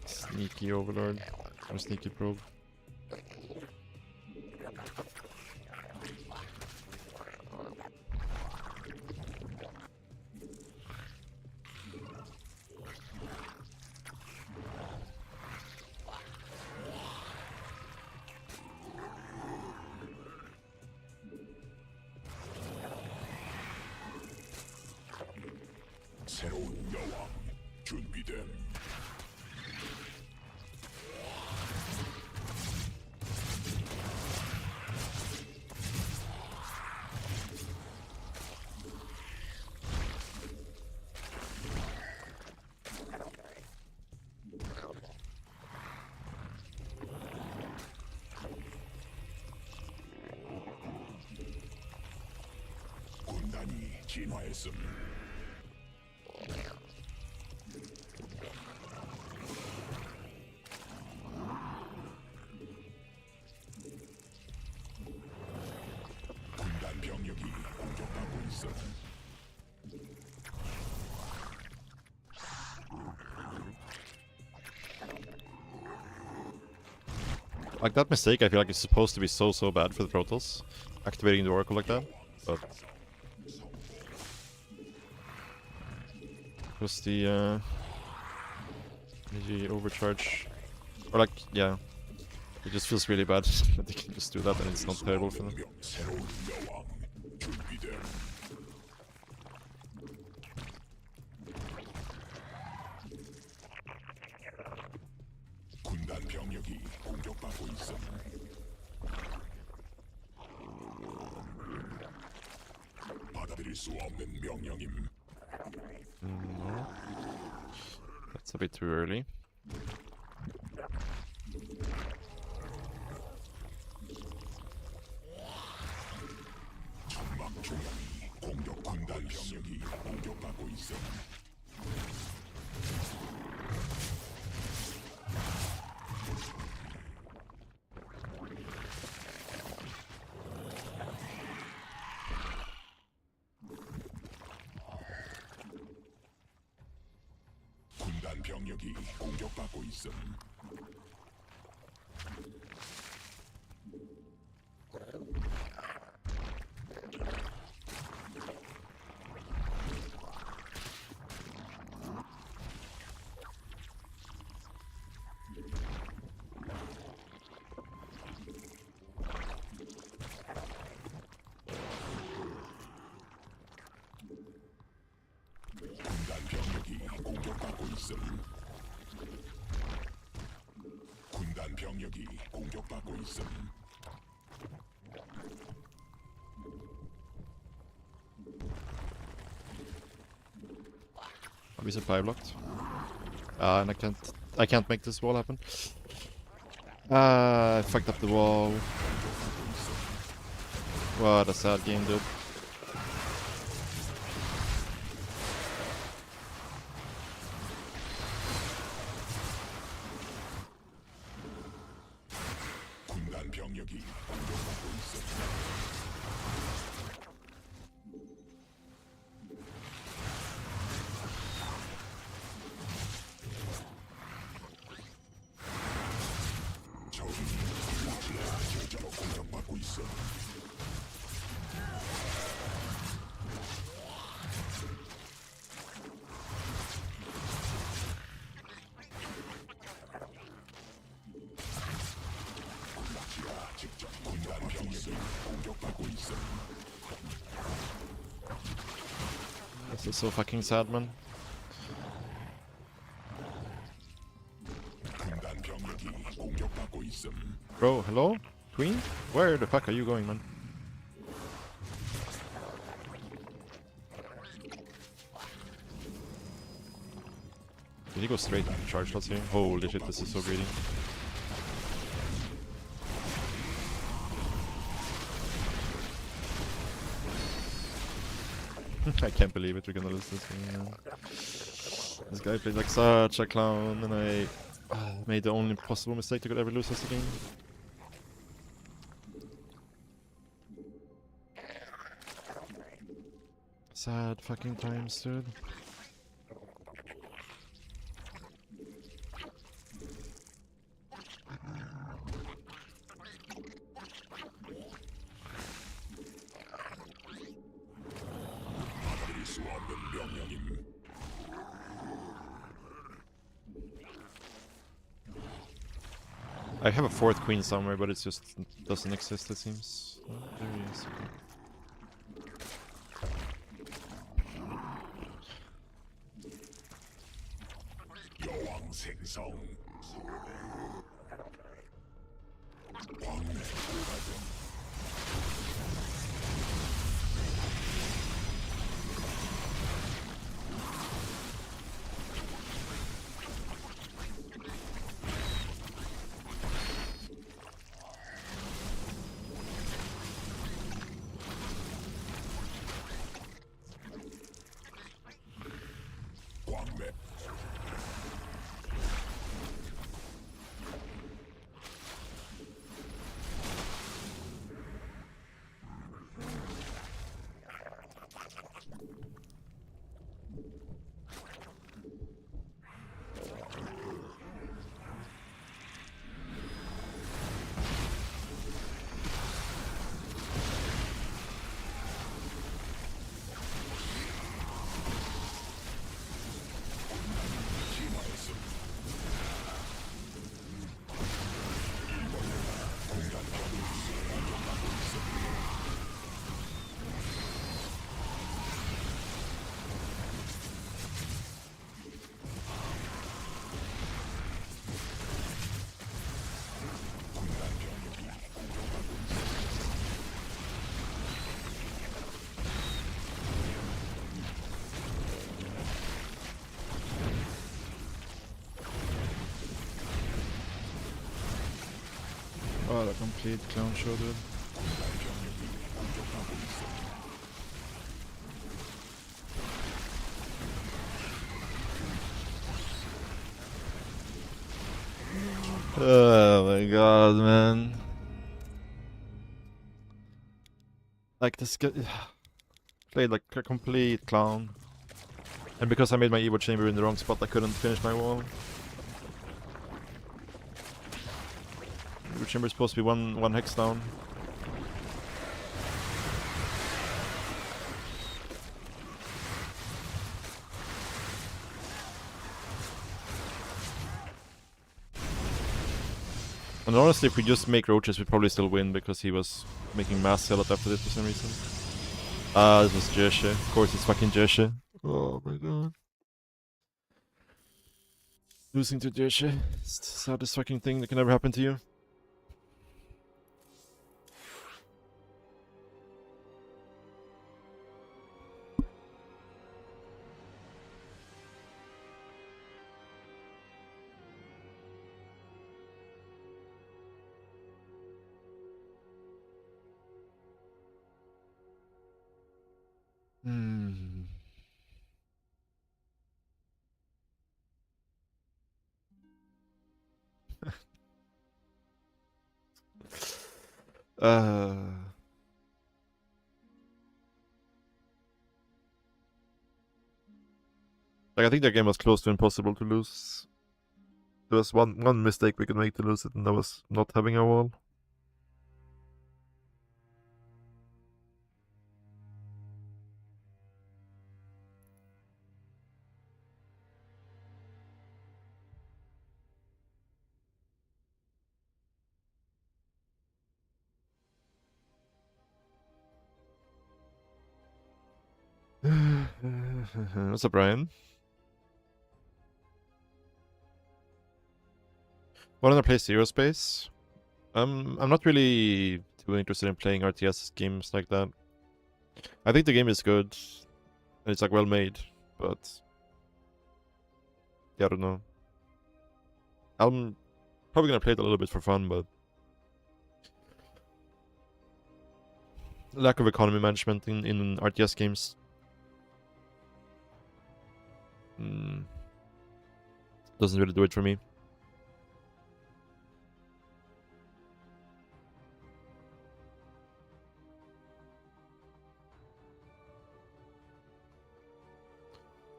Sneaky Overlord. Or sneaky probe. 새로운 여왕 준비됨. 군단이 진화했음. 군단 병력이 공격받고 있어. Like that mistake, I feel like it's supposed to be so bad for the Protoss, activating the Oracle like that, but was the energy overcharge, or like yeah, it just feels really bad that they can just do that and it's not terrible for them. 새로운 여왕 준비됨. 군단 병력이 공격받고 있어. 받아들일 수 없는 명령임. That's a bit too early. 천막 중앙이 공격 군단 병력이 공격받고 있어. 군단 병력이 공격받고 있음. 군단 병력이 공격받고 있음. 군단 병력이 공격받고 있음. Are we supply blocked? And I can't make this wall happen. I fucked up the wall. What a sad game, dude. 군단 병력이 공격받고 있음. 적이 라시아 제자로 공격받고 있어. 라시아 직접 군단 병력이 공격받고 있어. This is so fucking sad, man. 군단 병력이 공격받고 있음. Bro, hello? Queen? Where the fuck are you going, man? Did he go straight into charge shots here? Holy shit, this is so greedy. I can't believe it, we're gonna lose this game, man. This guy played like such a clown, and I made the only possible mistake to could ever lose this game. Sad fucking times, dude. 받아들일 수 없는 명령임. I have a fourth queen somewhere, but it just doesn't exist, it seems. Oh, there he is. 성. 광맥 오가전. 광맥. Oh, the complete clown show, dude. Oh my god, man. Like this guy played like a complete clown. And because I made my Evo chamber in the wrong spot, I couldn't finish my wall. Evo chamber is supposed to be one hex down. And honestly, if we just make roaches, we'd probably still win because he was making mass zealot after this for some reason. Ah, this was Jeshe. Of course, it's fucking Jeshe. Oh my god. Losing to Jeshe. It's the saddest fucking thing that can ever happen to you. Hmm. Like I think that game was close to impossible to lose. There was one mistake we could make to lose it, and that was not having a wall. What's up, Brian? Wanna play Zero Space? I'm not really too interested in playing RTS games like that. I think the game is good, and it's like well made, but yeah, I don't know. I'm probably gonna play it a little bit for fun, but lack of economy management in RTS games doesn't really do it for me.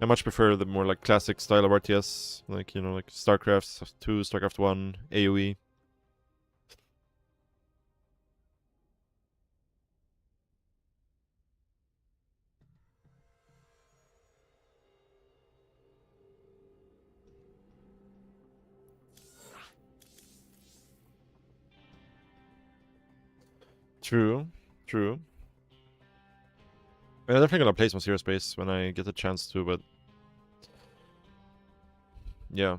I much prefer the more like classic style of RTS, like, you know, like StarCraft 2, StarCraft 1, AoE. True, true. I'm definitely gonna play some Zero Space when I get the chance to, but yeah.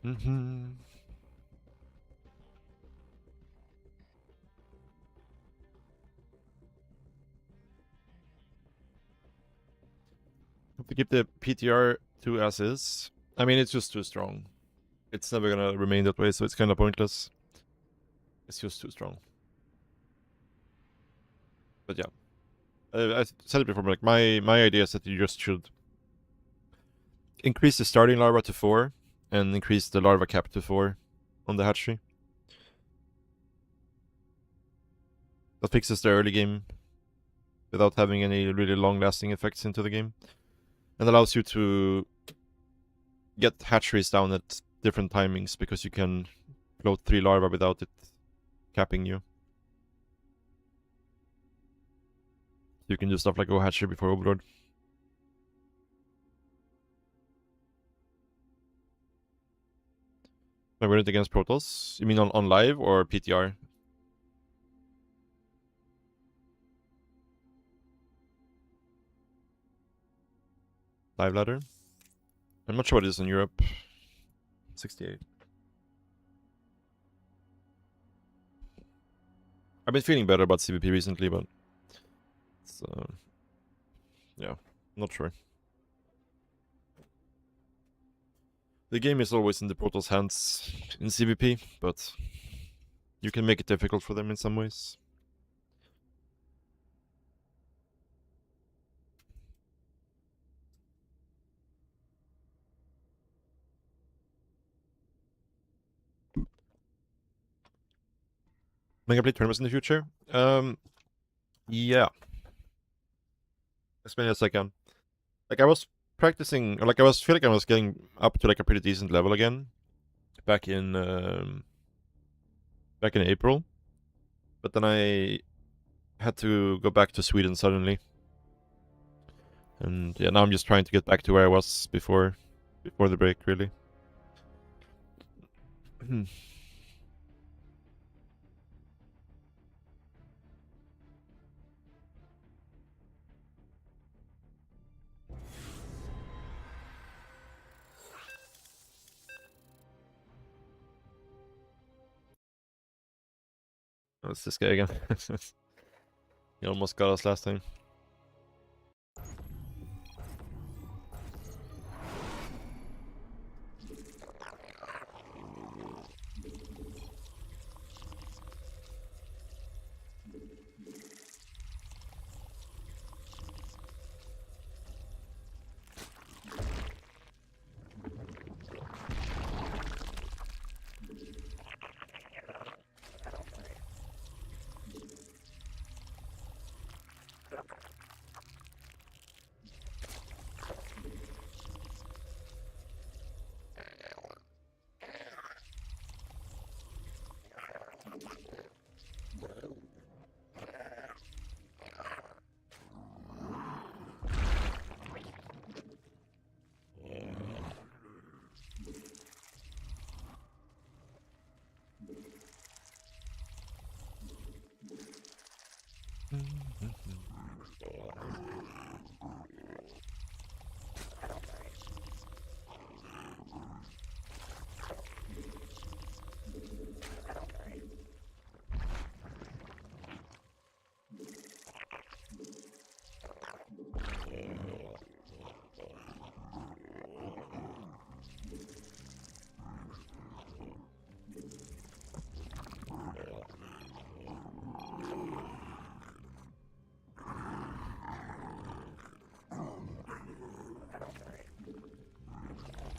Mm-hmm. If we keep the PTR 2 as is, I mean, it's just too strong. It's never gonna remain that way, so it's kind of pointless. It's just too strong. But yeah, I said it before. But like my idea is that you just should increase the starting larva to 4 and increase the larva cap to 4 on the hatchery. That fixes the early game without having any really long-lasting effects into the game, and allows you to get hatcheries down at different timings because you can float 3 larvae without it capping you. You can do stuff like go hatchery before Overlord. I win it against Protoss? You mean on live or PTR? Live ladder? I'm not sure what it is in Europe. 68. I've been feeling better about CVP recently, but it's, yeah, not sure. The game is always in the Protoss hands in CVP, but you can make it difficult for them in some ways. Mega play tournaments in the future? Yeah. As many as I can. Like I was practicing, or like I feel like I was getting up to like a pretty decent level again back in April, but then I had to go back to Sweden suddenly, and yeah, now I'm just trying to get back to where I was before the break, really. Oh, it's this guy again. He almost got us last time.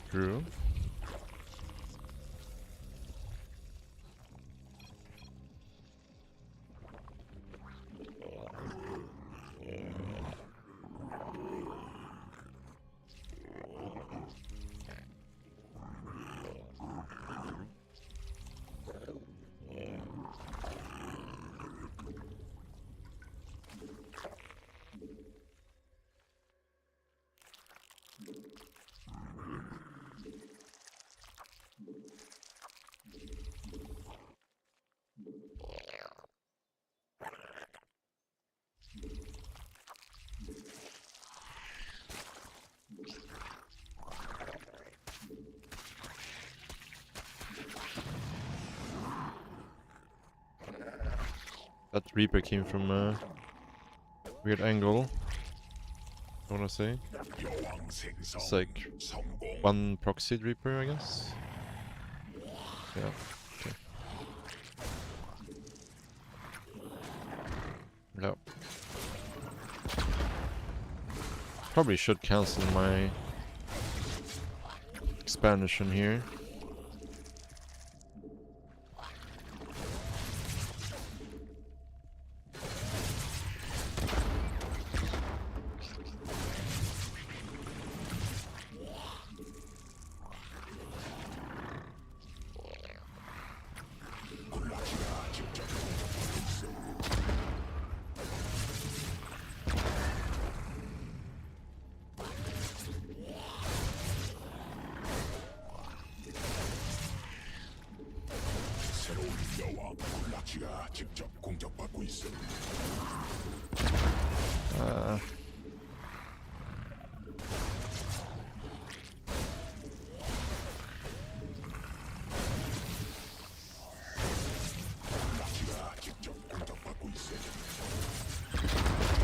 True. That Reaper came from a weird angle, I wanna say. 여왕 It's 생성 like 성공. one proxied Reaper, I guess. Yeah, okay. Yeah. Probably should cancel my expansion here. 굴라치가 직접 새로운 여왕 굴라치가 직접 공격받고 있음. 굴라치가 직접 공격받고 있음. 진화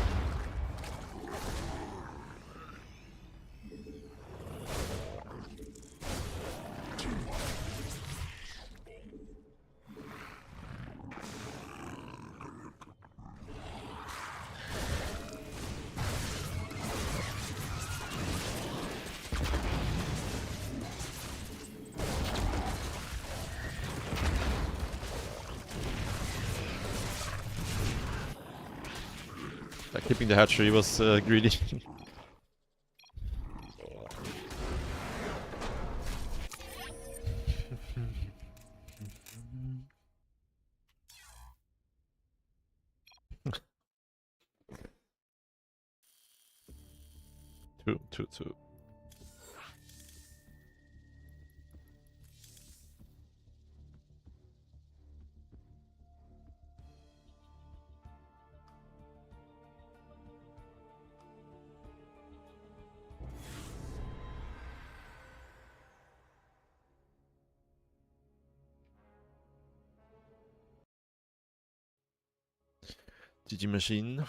Keeping the hatchery was greedy. Two. GG machine.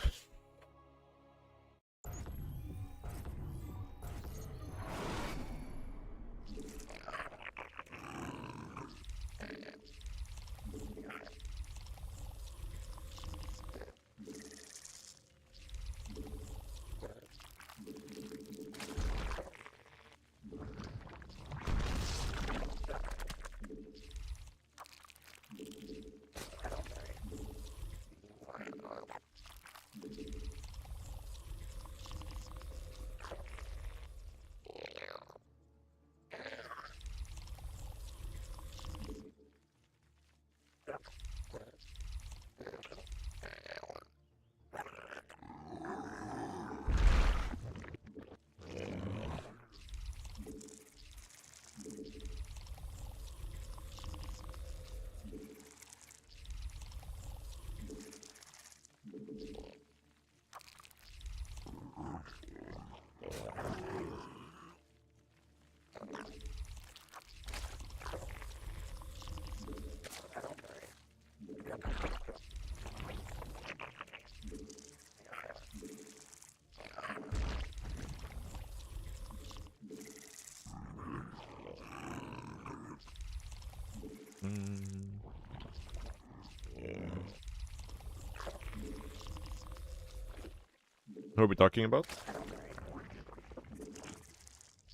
Who are we talking about?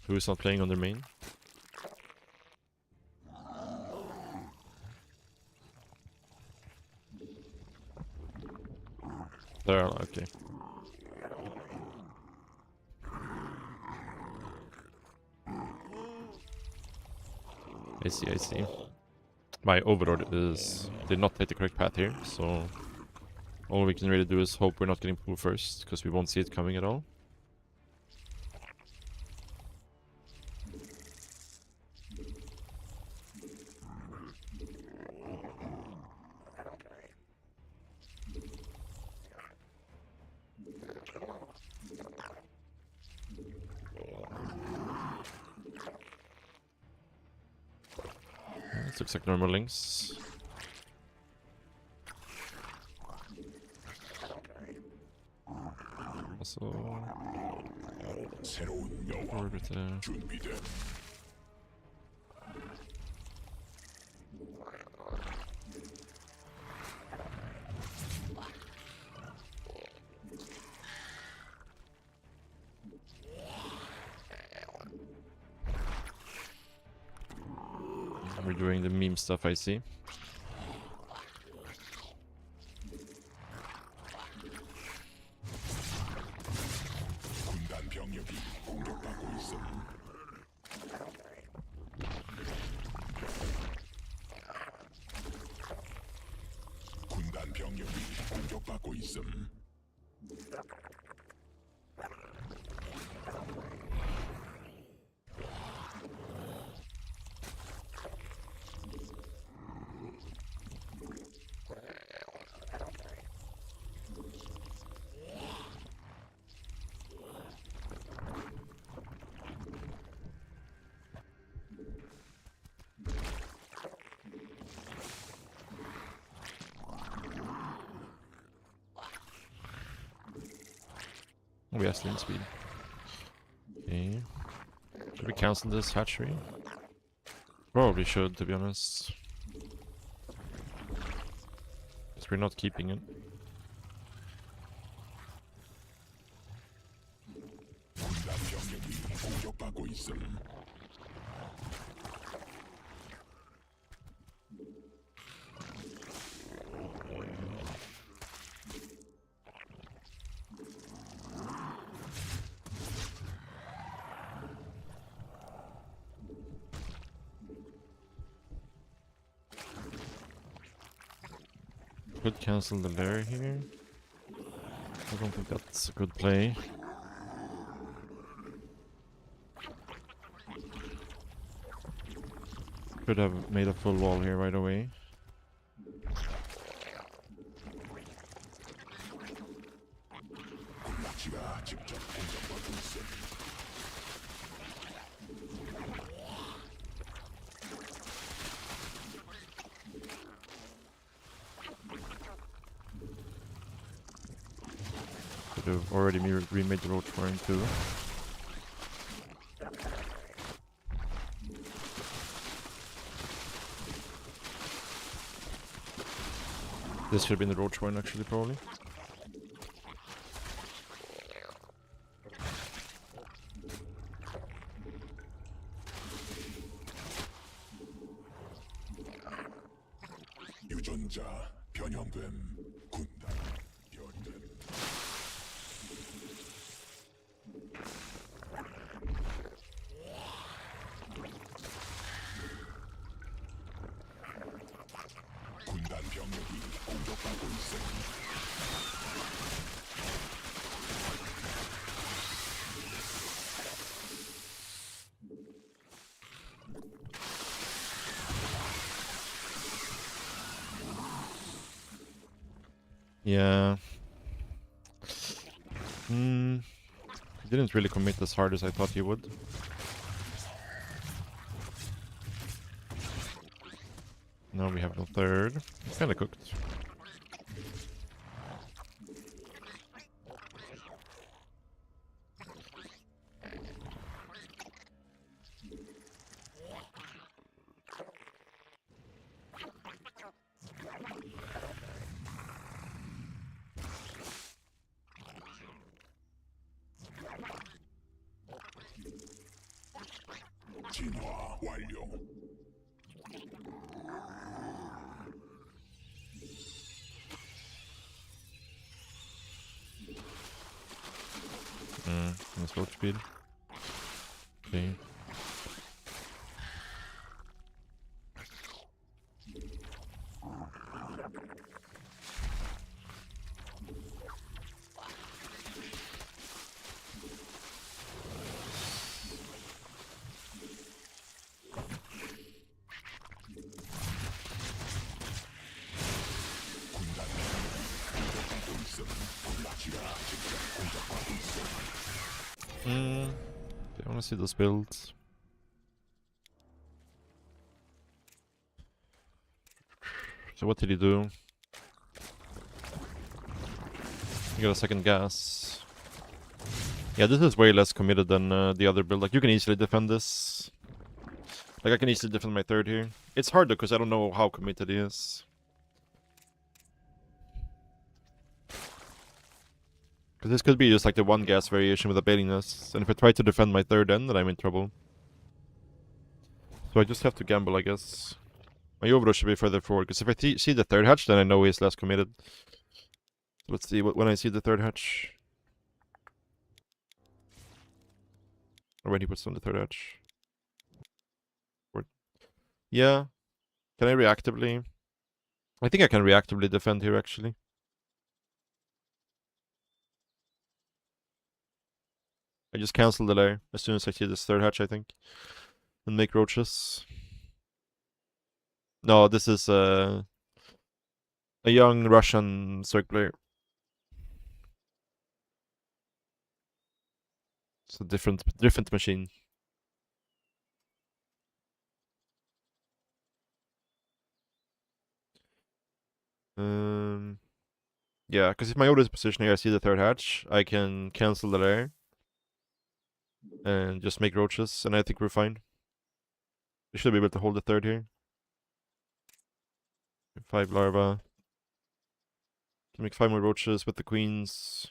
Who is not playing on their main? There, okay. I see. My overlord did not take the correct path here, so all we can really do is hope we're not getting pulled first, because we won't see it coming at all. This looks like normal links. So 새로운 여왕 orbit there. 준비됨. We're doing the meme stuff, I see. 군단 병력이 공격받고 있음. 군단 병력이 공격받고 있음. We have sling speed. Okay. Should we cancel this hatchery? Probably should, to be honest. Because we're not keeping it. 군단 병력이 공격받고 있음. Could cancel the lair here. I don't think that's a good play. Could have made a full wall here right away. 군락지가 직접 공격받고 있음. Could have already remade the road for him too. This should have been the roach one actually, probably. 유전자 변형됨. 군단 변됨. 군단 병력이 공격받고 있음. Yeah. He didn't really commit as hard as I thought he would. Now we have the third. It's kinda cooked. 진화 완료. Let's road speed. Okay. 군단 공격받고 있음. 군락지가 직접 공격받고 있음. I wanna see those builds. So what did he do? He got a second gas. Yeah, this is way less committed than the other build. Like, you can easily defend this. Like, I can easily defend my third here. It's hard, though, because I don't know how committed he is. Because this could be just, like, the one gas variation with a baiting nest. And if I try to defend my third end, then I'm in trouble. So I just have to gamble, I guess. My overload should be further forward, because if I see the third hatch, then I know he's less committed. Let's see when I see the third hatch. Or when he puts on the third hatch. Yeah. Can I reactively? I think I can reactively defend here, actually. I just cancel the lair as soon as I see this third hatch, I think. And make roaches. No, this is a young Russian Zerg player. It's a different machine. Yeah, because if my order is positioned here, I see the third hatch. I can cancel the lair and just make roaches, and I think we're fine. We should be able to hold the third here. 5 larva. Can make 5 more roaches with the queens.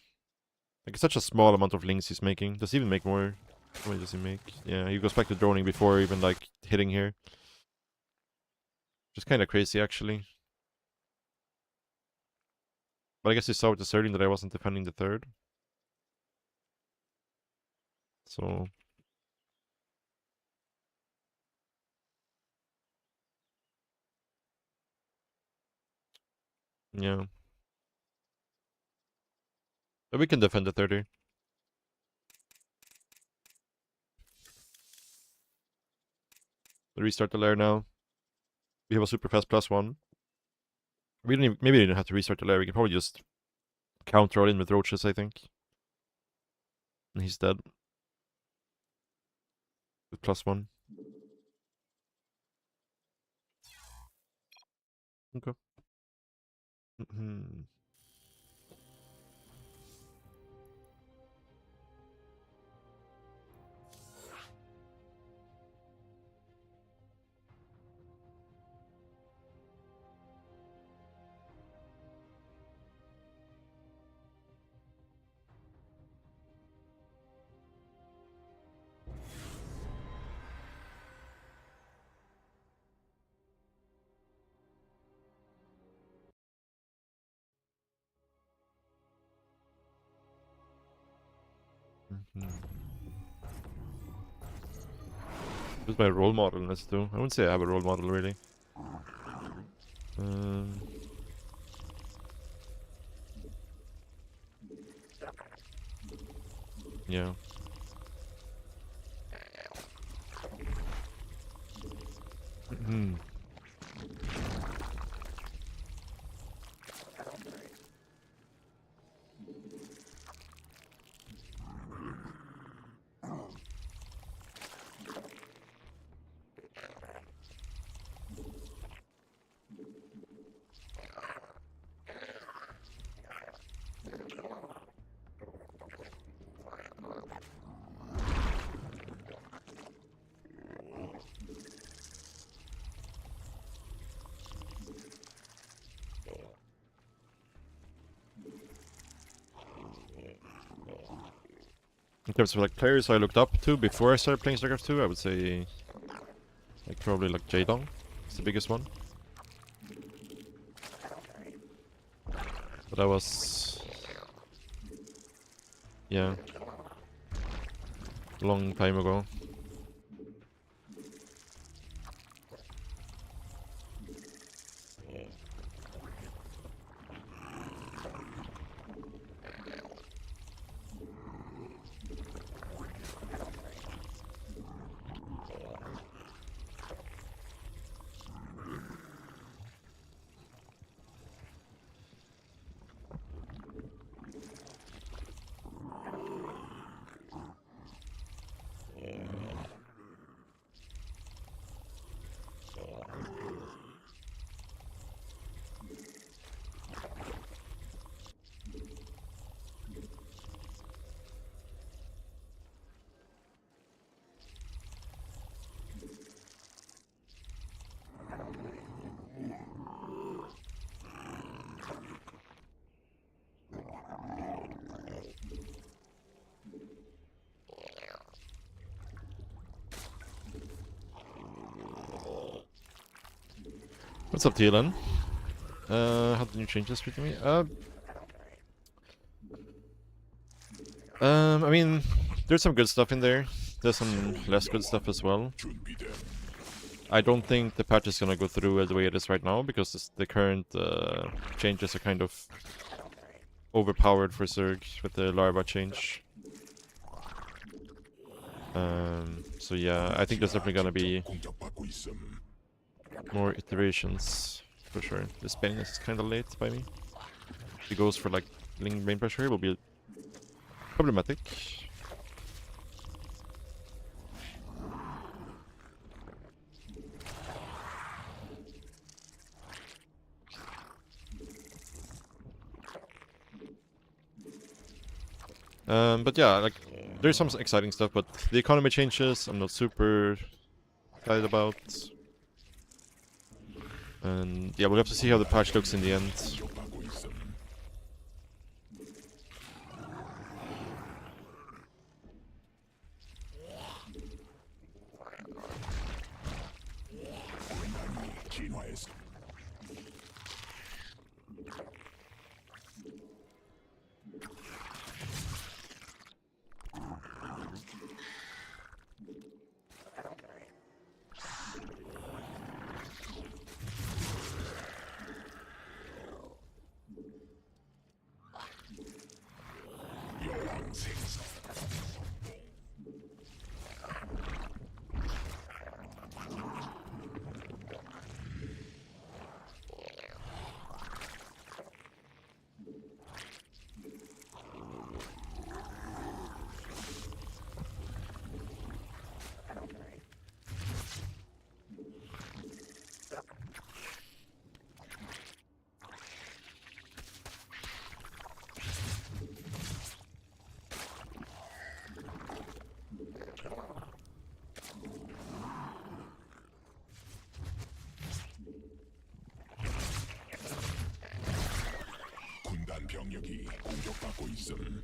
Like, it's such a small amount of links he's making. Does he even make more? How many does he make? Yeah, he goes back to droning before even, like, hitting here. Just kind of crazy, actually. But I guess he saw with the Sterling that I wasn't defending the third. So... yeah. But we can defend the third here. Restart the lair now. We have a super fast +1. We don't even, maybe we didn't have to restart the lair. We can probably just counter all in with roaches, I think. And he's dead. With +1. Okay. Who's my role model in this too? I wouldn't say I have a role model, really. Yeah. In terms of like players I looked up to before I started playing StarCraft 2, I would say like probably like Jaedong is the biggest one. But that was, yeah, a long time ago. What's up, TLN? How the new changes treating me? I mean, there's some good stuff in there. There's some less good stuff as well. 준비된 I don't think the patch is gonna go through the way it is right now because the current changes are kind of overpowered for Zerg with the larva change. So yeah, I think there's definitely gonna be 공격받고 있음. more iterations for sure. The spinning is kind of late by me. If it goes for like link brain pressure, it will be problematic. But yeah, like there's some exciting stuff, but the economy changes I'm not super excited about. And yeah, we'll have to see how the patch looks in the end. 공격받고 있음. 군단이 진화했음. 여왕 생성. 군단 병력이 공격받고 있음.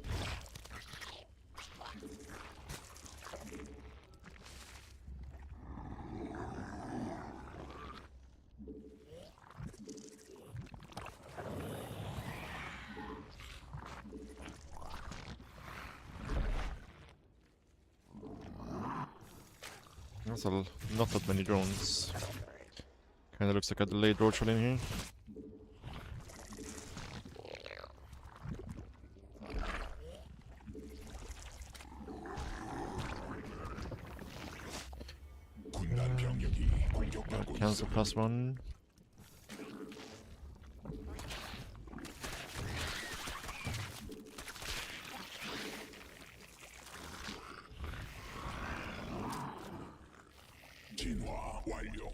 That's not that many drones. Kinda looks like a delayed roach in here. 군단 병력이 공격받고 Cancel 있음. +1. 진화 완료.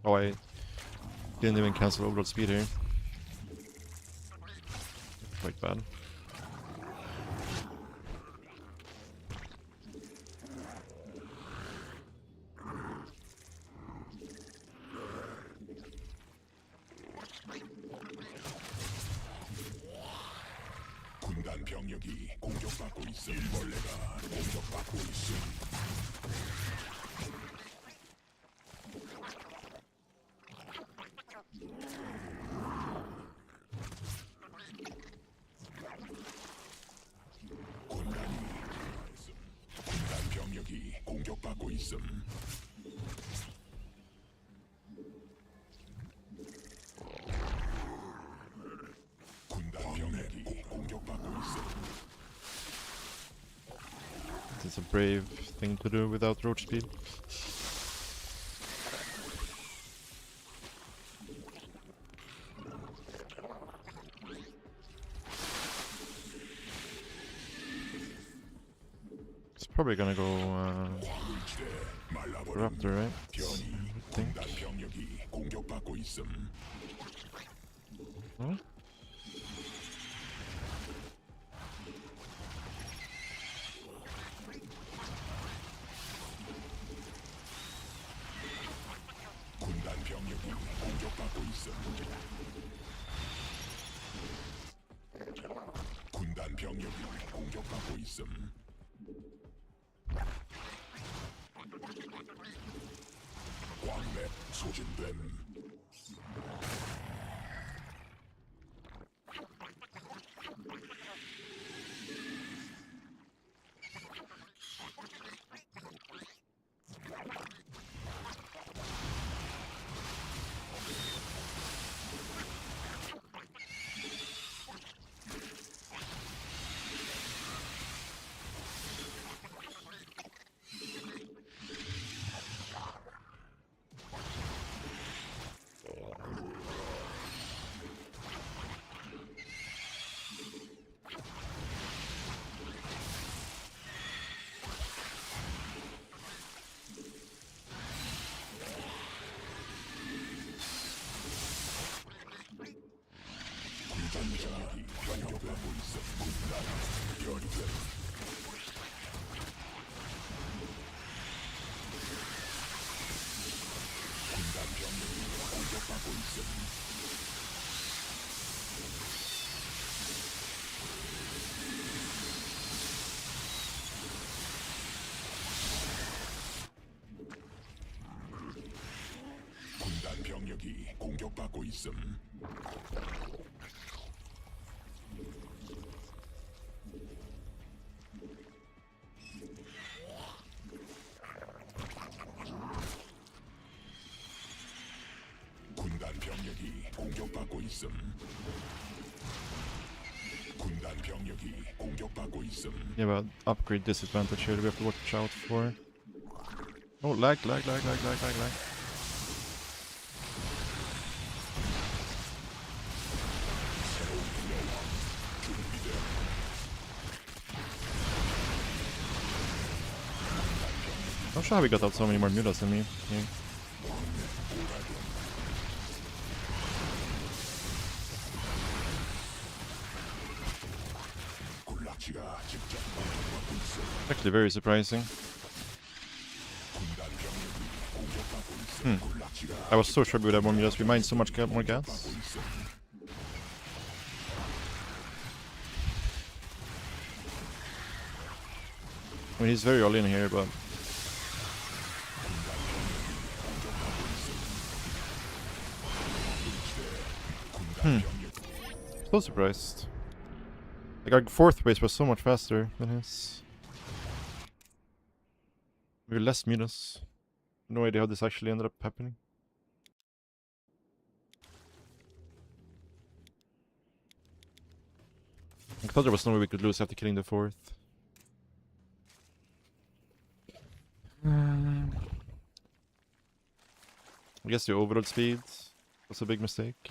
Oh, I didn't even cancel overload speed here. Quite bad. 군단 병력이 공격받고 있음. 일벌레가 공격받고 있음. 있음. 군단 병력이 공격받고 있음. It's a brave thing to do without roach speed. It's probably gonna go Raptor, right? I think. 군단 병력이 공격받고 있음. Huh? 군단 병력이 공격받고 있음. 군단 병력이 공격받고 있음. 광맥 소진됨. 군단장이 공격받고 있음. 군단 연결. 군단 병력이 공격받고 있음. 군단 병력이 공격받고 있음. 군단 병력이 공격받고 있음. 군단 병력이 공격받고 있음. Yeah, but upgrade disadvantage here we have to watch out for. Oh, lag. Not sure how we got out so many more mutas than me. Here. 군락지가 직접 공격받고 있음. Actually very surprising. 군단 병력이 공격받고 있음. 군락지가 I was so sure we would have more mutas. We mined so much more gas. 있음. I mean, he's very all in here, but so surprised. Like our fourth base was so much faster than his. We were less mutas. No idea how this actually ended up happening. I thought there was no way we could lose after killing the fourth. I guess the overall speed was a big mistake.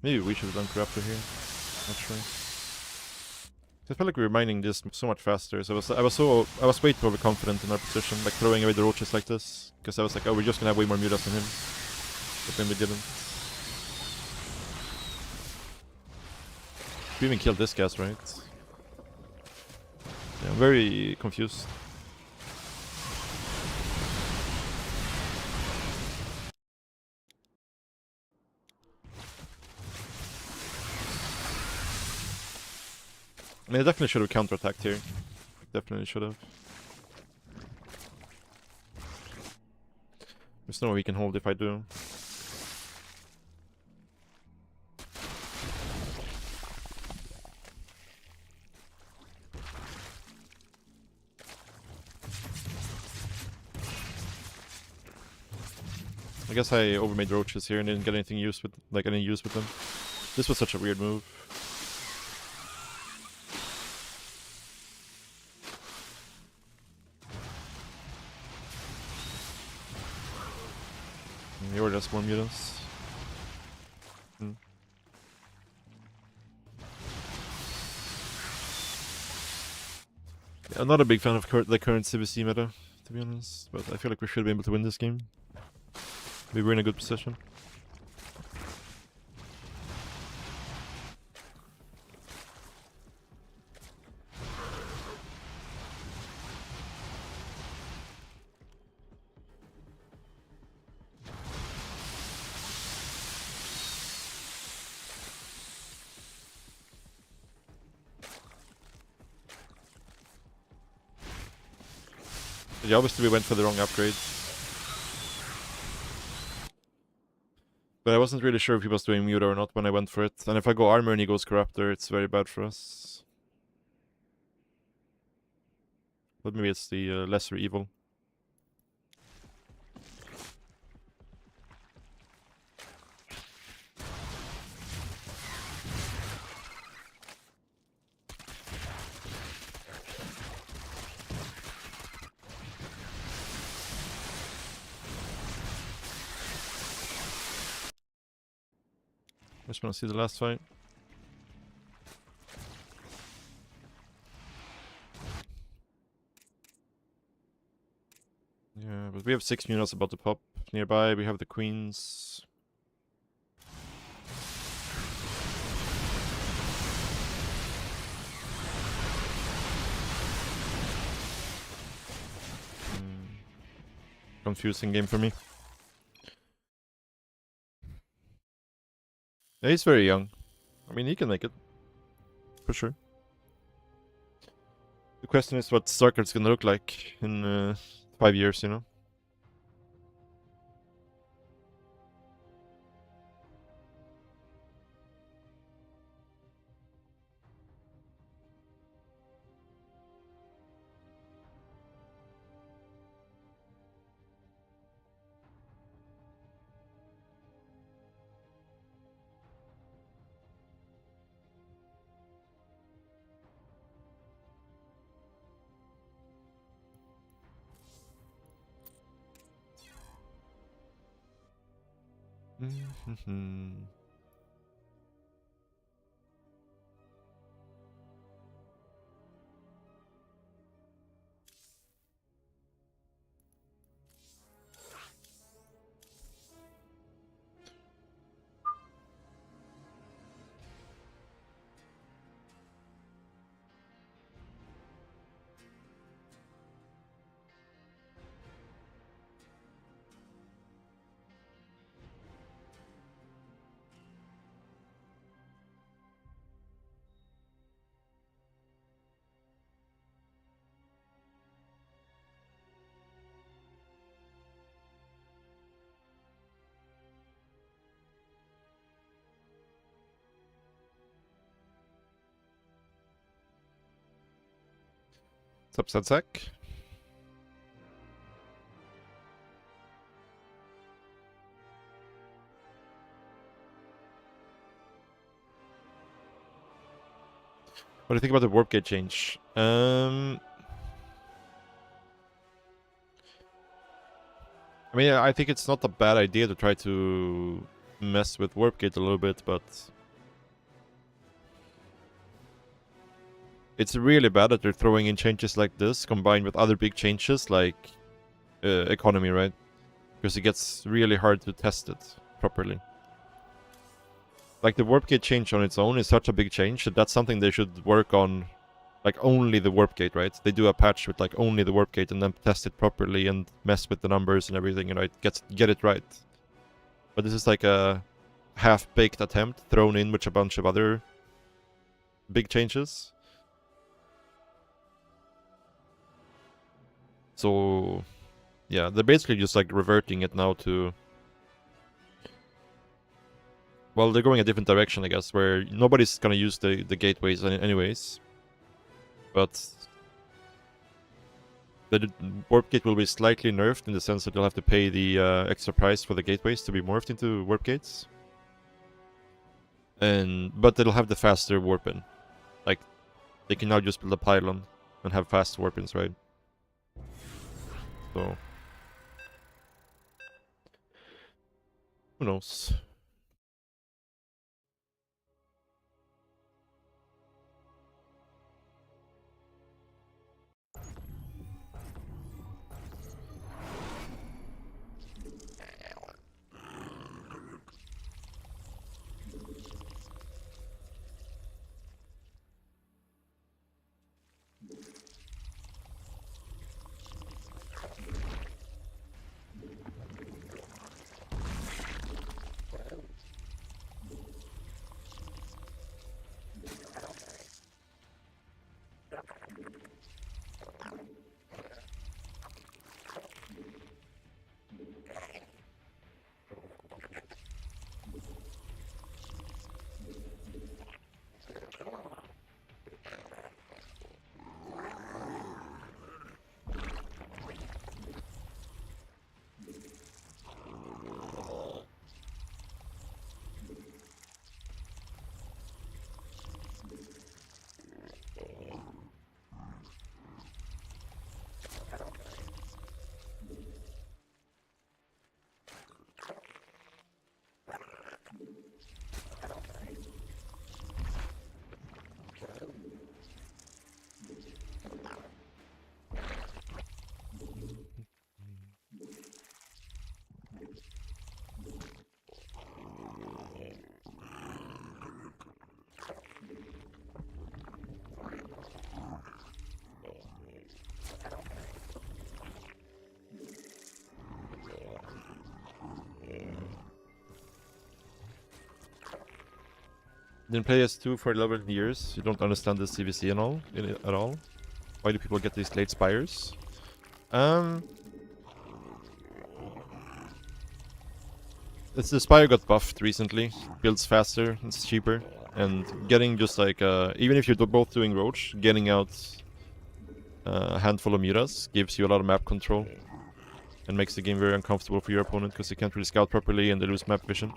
Maybe we should have done Corruptor here. Not sure. I felt like we were mining this so much faster, so I was way too overconfident in our position, like throwing away the roaches like this, because I was like, oh, we're just gonna have way more mutas than him. But then we didn't. We even killed this gas, right? Yeah, I'm very confused. I mean, I definitely should have counterattacked here. Definitely should have. There's no way we can hold if I do. I guess I overmade roaches here and didn't get anything used with, like, any use with them. This was such a weird move. You're just more mutants. Yeah, I'm not a big fan of the current CVC meta, to be honest, but I feel like we should be able to win this game. We were in a good position. Yeah, obviously we went for the wrong upgrades. But I wasn't really sure if he was doing Muta or not when I went for it. And if I go Armor and he goes Corruptor, it's very bad for us. But maybe it's the lesser evil. I just want to see the last fight. Yeah, but we have 6 Mutas about to pop nearby. We have the Queens. Confusing game for me. Yeah, he's very young. I mean, he can make it. For sure. The question is what StarCraft's gonna look like in 5 years, you know? What's up, Zach? What do you think about the warp gate change? I mean, I think it's not a bad idea to try to mess with warp gate a little bit, but it's really bad that they're throwing in changes like this combined with other big changes like economy, right? Because it gets really hard to test it properly. Like the warp gate change on its own is such a big change that that's something they should work on, like only the warp gate, right? They do a patch with like only the warp gate and then test it properly and mess with the numbers and everything, and get it right. But this is like a half-baked attempt thrown in with a bunch of other big changes. So Yeah, they're basically just like reverting it now to... Well, they're going a different direction, I guess, where nobody's gonna use the gateways anyways. But the warp gate will be slightly nerfed in the sense that you'll have to pay the extra price for the gateways to be morphed into warp gates. But it'll have the faster warp-in. Like, they can now just build a pylon and have fast warp-ins, right? So... who knows? Didn't play S2 for 11 years. You don't understand the CVC and all at all. Why do people get these late spires? It's the spire got buffed recently. Builds faster, it's cheaper, and getting just like even if you're both doing Roach, getting out a handful of mutas gives you a lot of map control and makes the game very uncomfortable for your opponent because you can't really scout properly and they lose map vision.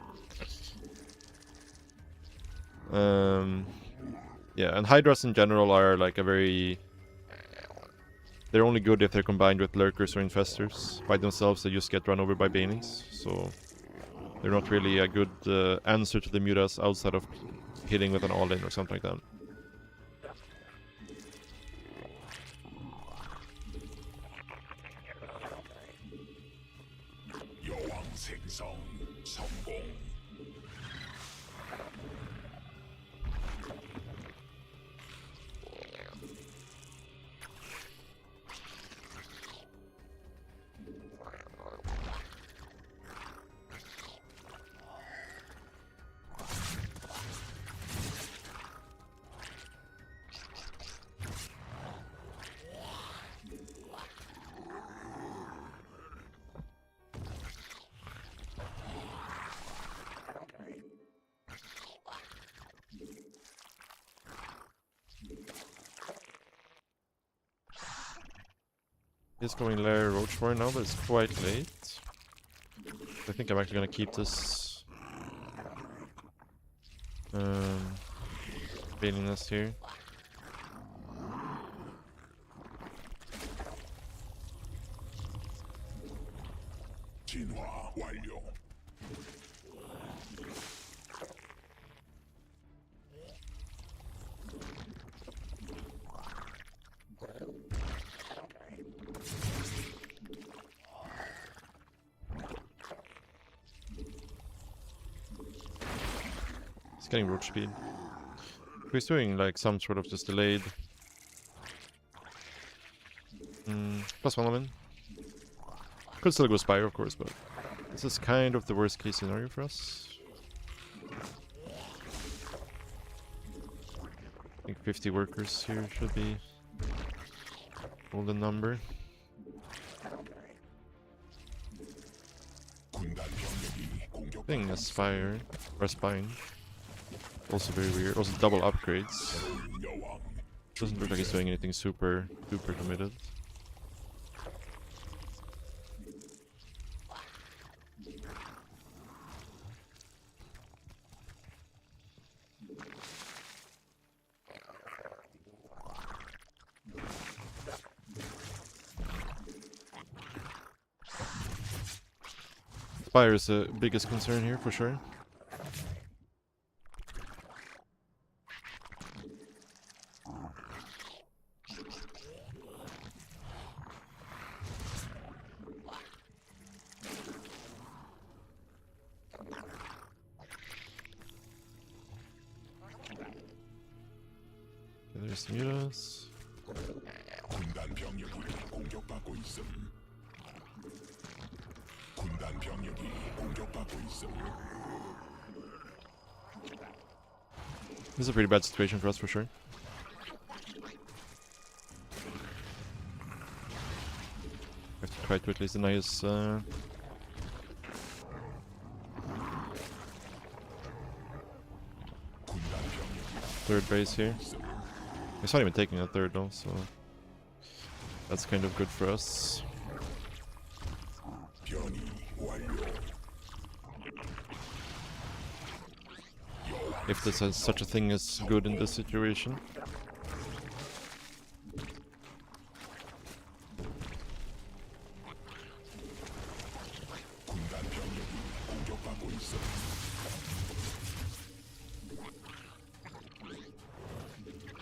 Yeah, and Hydras in general are like a very... They're only good if they're combined with Lurkers or Infestors. By themselves they just get run over by Banings, so... They're not really a good answer to the mutas outside of hitting with an all-in or something like that. 여왕 생성 성공. He's going Lair Roach for now, but it's quite late. I think I'm actually gonna keep this Bailing Nest here. 진화 완료. He's getting roach speed. He's doing like some sort of just delayed. Plus one lemon. Could still go Spire, of course, but this is kind of the worst case scenario for us. I think 50 workers here should be golden number. thing, a spire or a spine. Also very weird. Also double upgrades. Doesn't look like he's doing anything super committed. Spire is the biggest concern here for sure. Okay, there's Mutas. 군단 병력이 공격받고 있음. 군단 병력이 공격받고 있음. This is a pretty bad situation for us for sure. We have to try to at least deny his third base here. He's not even taking a third though, so that's kind of good for us. 변이 완료. If this has such a thing as good in this situation. 군단 병력이 공격받고 있음.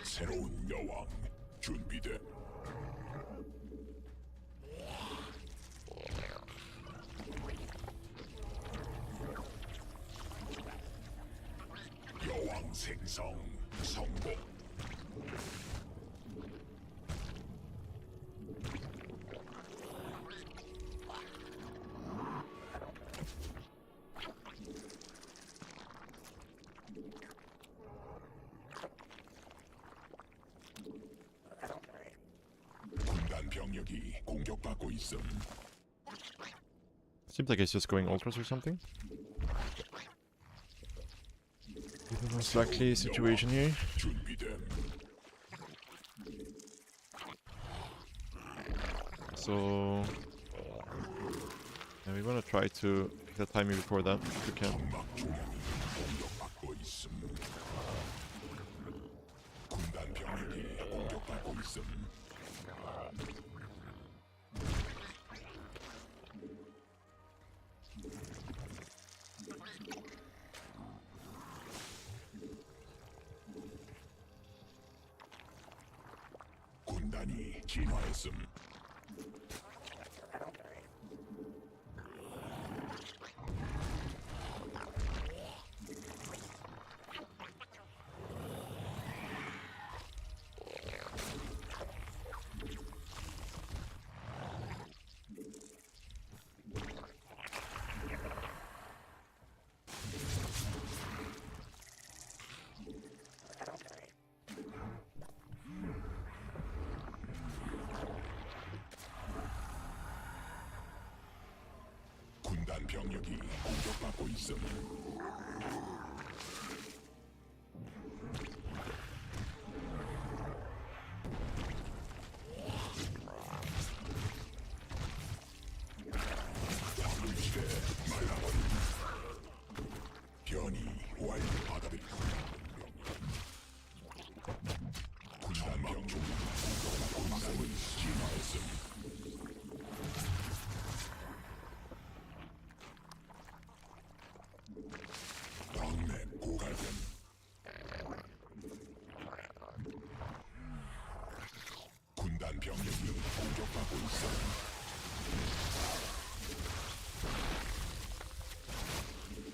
새로운 여왕 준비돼. 여왕 생성 성공. 군단 병력이 공격받고 있음. Seems like he's just going ultras or something. Even most likely situation here. 준비됨. So yeah, we want to try to pick the timing before that if we can. 정막 중앙이 공격받고 있음. 군단 병력이 공격받고 있음. 군단이 진화했음. 군단 병력이 공격받고 있음. 황실에 말라버린 변이 완료 받아들일 군단 병력이 공격받고 있음. 진화했음. 광맥 고갈됨. 군단 병력이 공격받고 있어.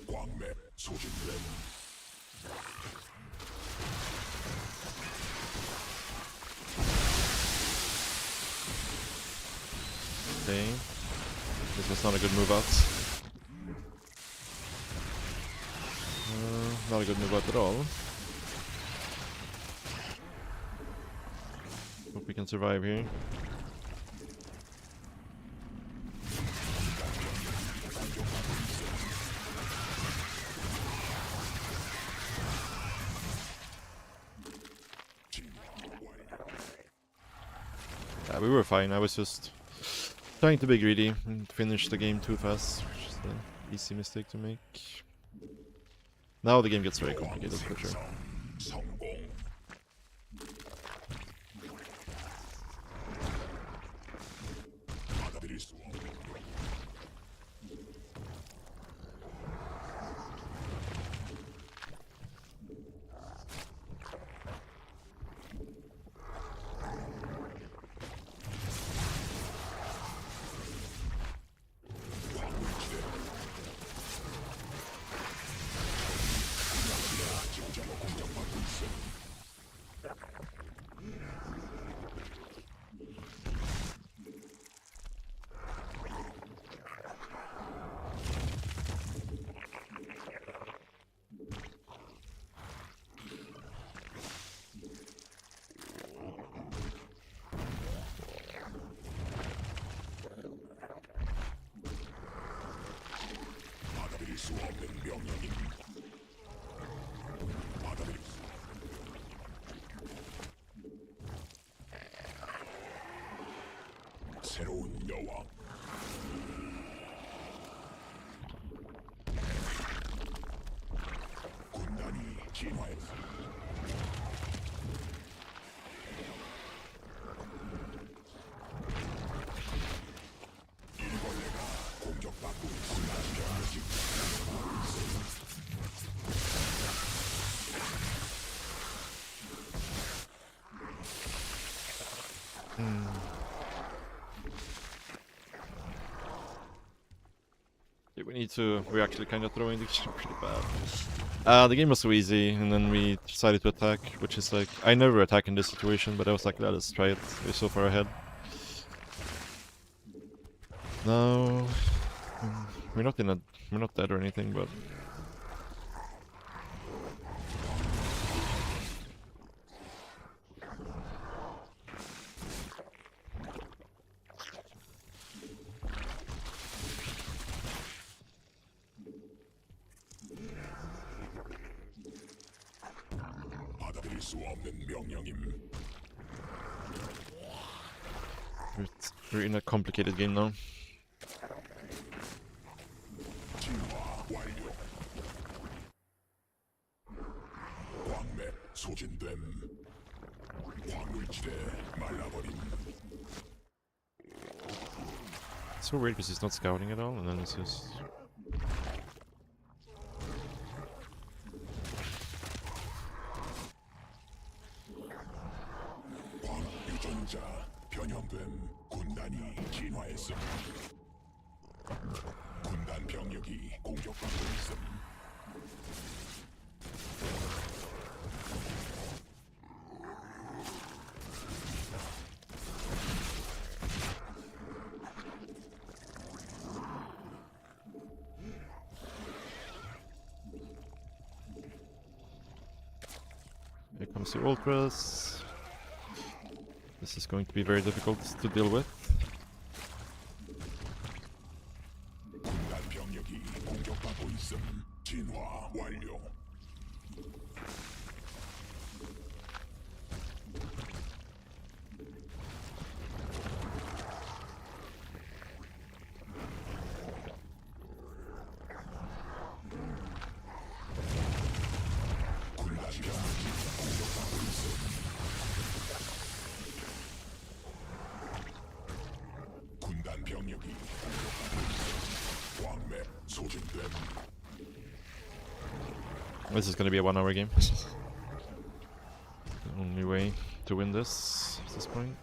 광맥 소진됨. Okay. This was not a good move out. Not a good move out at all. Hope we can survive here. we were fine. I was just trying to be greedy and finish the game too fast, which is an easy mistake to make. Now the game gets very complicated for sure. 성공. 받아들일 수 없는 받아들일 수 없는 명령임. 받아들일 수 새로운 여왕. 군단이 진화했어. 일벌레가 공격받고 있습니다. Yeah, we need to. We're actually kind of throwing the game pretty bad. The game was so easy, and then we decided to attack, which is like I never attack in this situation, but I was like, let's try it. We're so far ahead. No, we're not dead or anything, but 받아들일 수 없는 명령임. we're in a complicated game now. 진화 완료. 광맥 소진됨. 광물지대 말라버림. It's so weird because he's not scouting at all, and then it's just. 광유전자 변형됨. 군단이 진화했음. 군단 병력이 공격받고 있음. Here comes the ultras. This is going to be very difficult to deal with. 군단 병력이 공격받고 있음. 진화 완료. 군단 병력이 공격받고 있음. 군단 병력이 공격받고 있음. 광맥 소진됨. This is going to be a 1-hour game. The only way to win this at this point.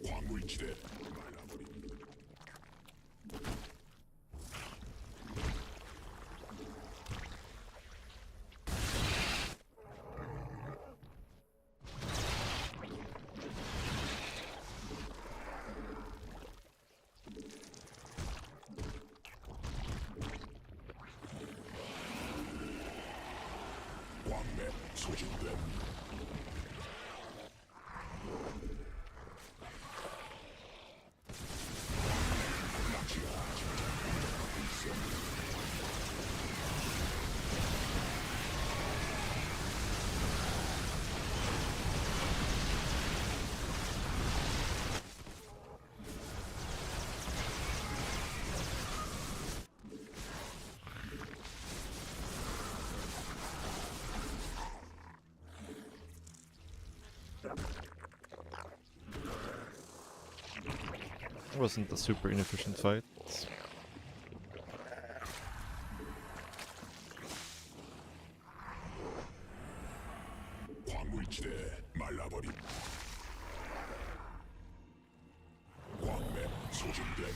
광물지대 말라버림. 광맥 소진됨. It wasn't a super inefficient fight. 광물지대 말라버림. 광맥 소진됨.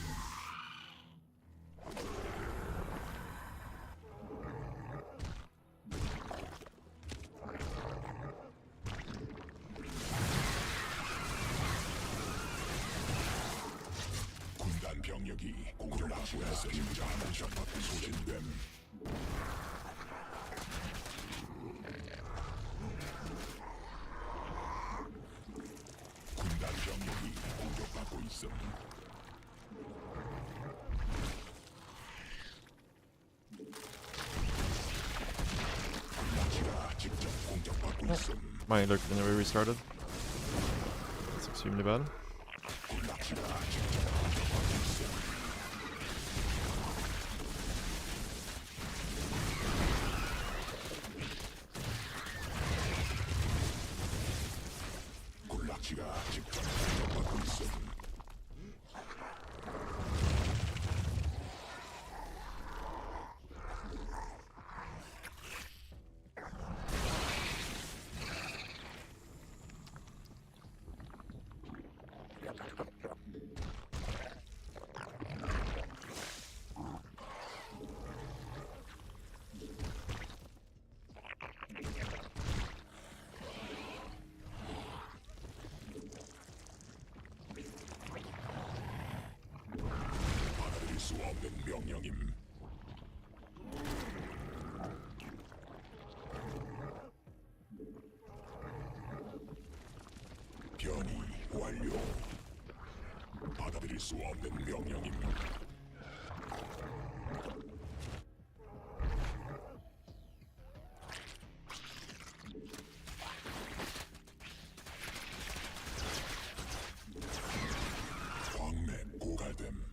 군단 병력이 공격하고 있어. 진짜는 전박 소진됨. 군단 병력이 공격받고 있음. 나치가 직접 공격받고 있음. My alert never restarted. That's extremely bad. 나치가 직접 공격받고 있음. 굴락지가 직접 공격받고 있음. 받아들일 수 없는 명령임. 변이 완료. 받아들일 수 없는 명령임. 광맥 고갈됨.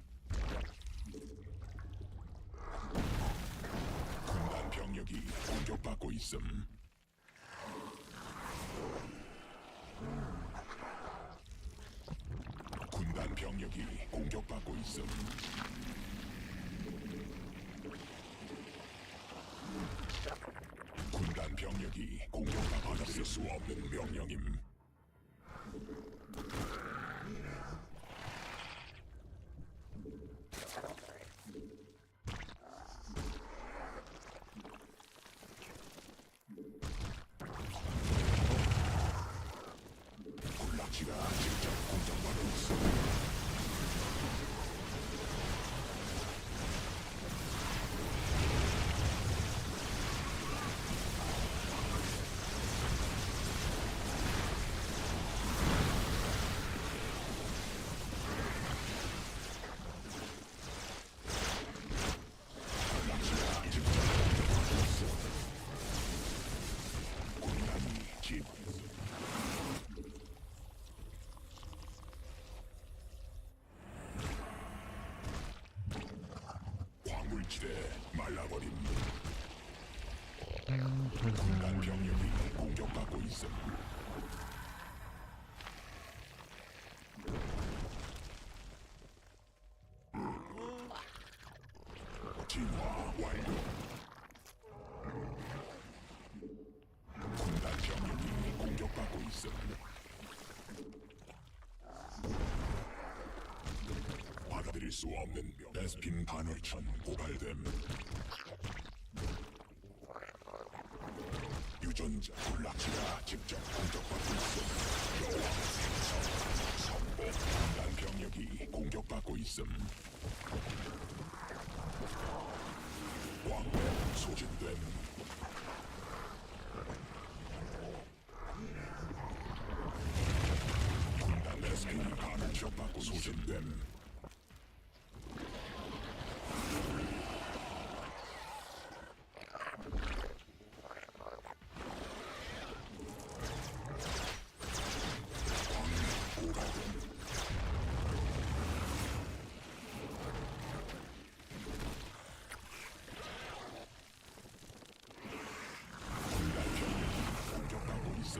군단 병력이 공격받고 있음. 군단 병력이 공격받고 있음. 군단 병력이 공격받을 수 없는 명령임. 굴락지가 직접 공격받고 있음. 굴락지가 직접 공격받고 있음. 군단이 집. 광물지대 말라버림. 군단 병력이 공격받고 있음. 진화 완료. 군단 병력이 공격받고 있음. 받아들일 수 없는 명. 베스핀 반월천 고갈됨. 유전자 굴락지가 직접 공격받고 있음. 여왕 생성 성공. 군단 병력이 공격받고 있음. 광맥 소진됨. 군단 베스핀 반월천 받고 소진됨. 공격받고 있어.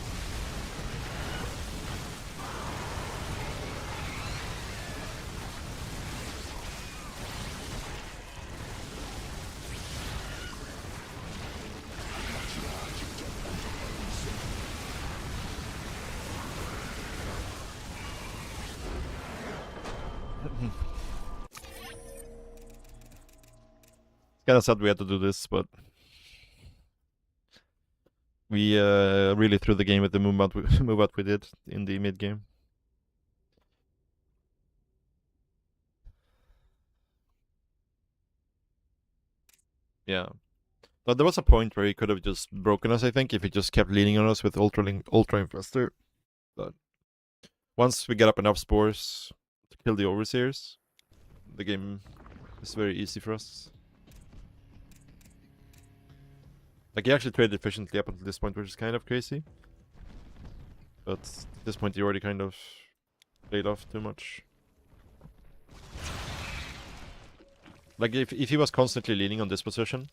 Kind of sad we had to do this, but we really threw the game with the move out we did in the mid game. Yeah. But there was a point where he could have just broken us, I think, if he just kept leaning on us with Ultra Infestor. But once we get up enough spores to kill the Overseers, the game is very easy for us. Like, he actually traded efficiently up until this point, which is kind of crazy. But at this point, he already kind of played off too much. Like, if he was constantly leaning on this position...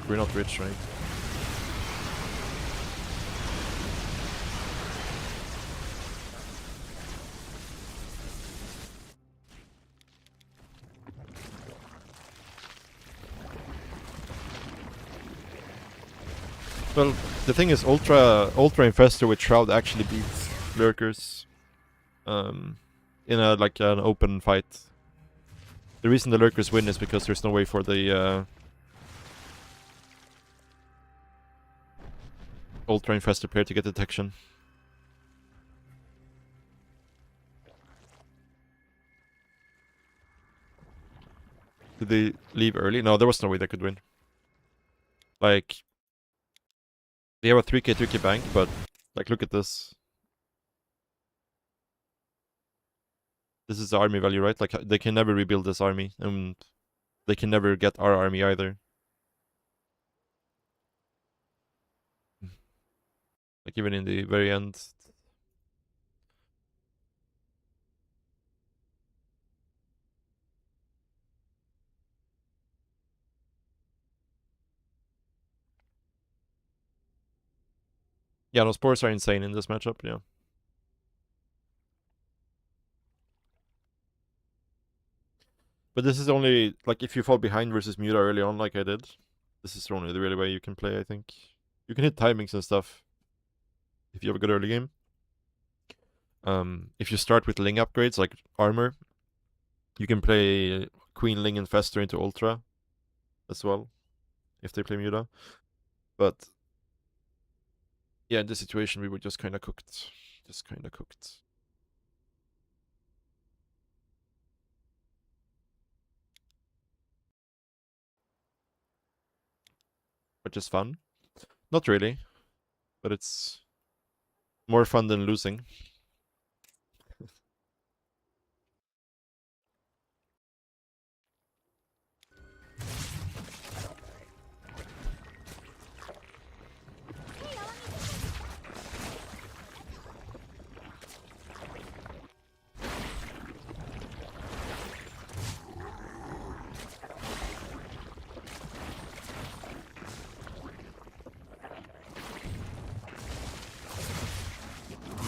We're not rich, right? Well, the thing is, Ultra Infestor with Shroud actually beats Lurkers in a like an open fight. The reason the Lurkers win is because there's no way for the Ultra Infestor player to get detection. Did they leave early? No, there was no way they could win. Like, they have a 3k bank, but like, look at this. This is the army value, right? Like, they can never rebuild this army, and they can never get our army either. Like, even in the very end. Yeah, no, spores are insane in this matchup, yeah. But this is only, like, if you fall behind versus Muta early on like I did, this is only the really way you can play, I think. You can hit timings and stuff if you have a good early game. If you start with Ling upgrades, like armor, you can play Queen Ling and Fester into Ultra as well, if they play Muta. But yeah, in this situation, we were just kind of cooked. Which is fun. Not really, but it's more fun than losing.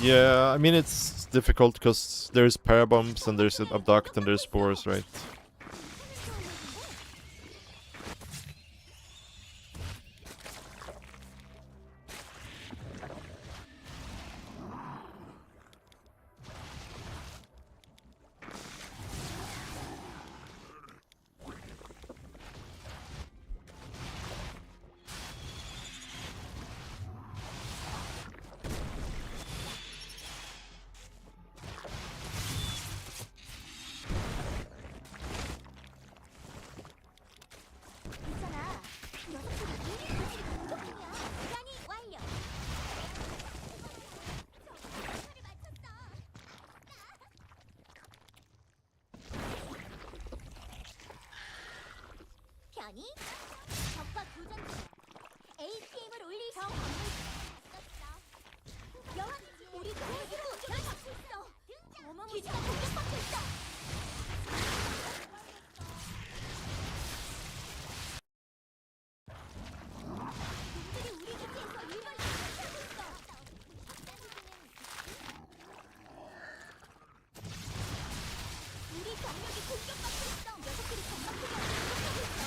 Yeah, I mean, it's difficult because there's parabombs and there's abduct and there's spores, right? 편이 적과 교전 중 APM을 올릴 정 여왕 우리 공격으로 연합수 있어 기지가 공격받고 있어 놈들이 우리 기지에서 일벌 공격하고 있어 우리 병력이 공격받고 있어 녀석들이 정말 크게 공격하고 있어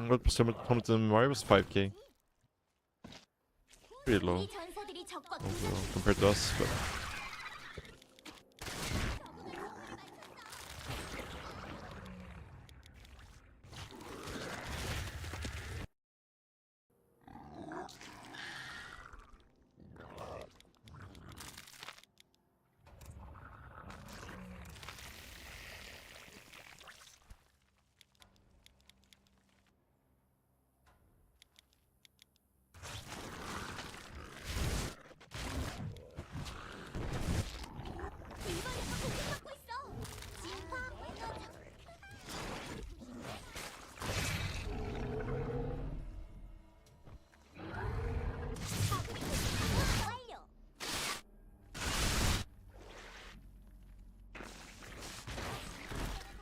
What percent in Mario was 5k. Pretty low 우리 전사들이 적과 overall compared to us, but 일본에서 공격받고 있어. 진파 완료.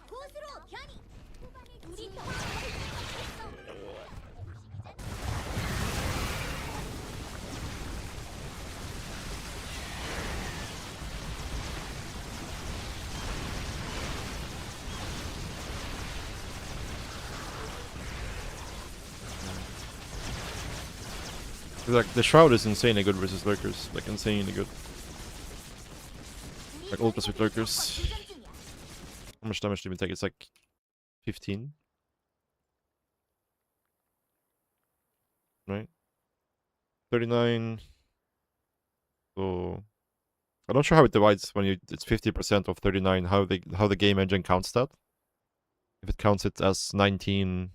보스로 변이. 우리 병사들이 공격받고 있어. like the Shroud is insanely good versus Lurkers. Like insanely good. Like ultimate with Lurkers. How much damage do we take? It's like 15. Right? 39. So I'm not sure how it divides when it's 50% of 39, how the game engine counts that. If it counts it as 19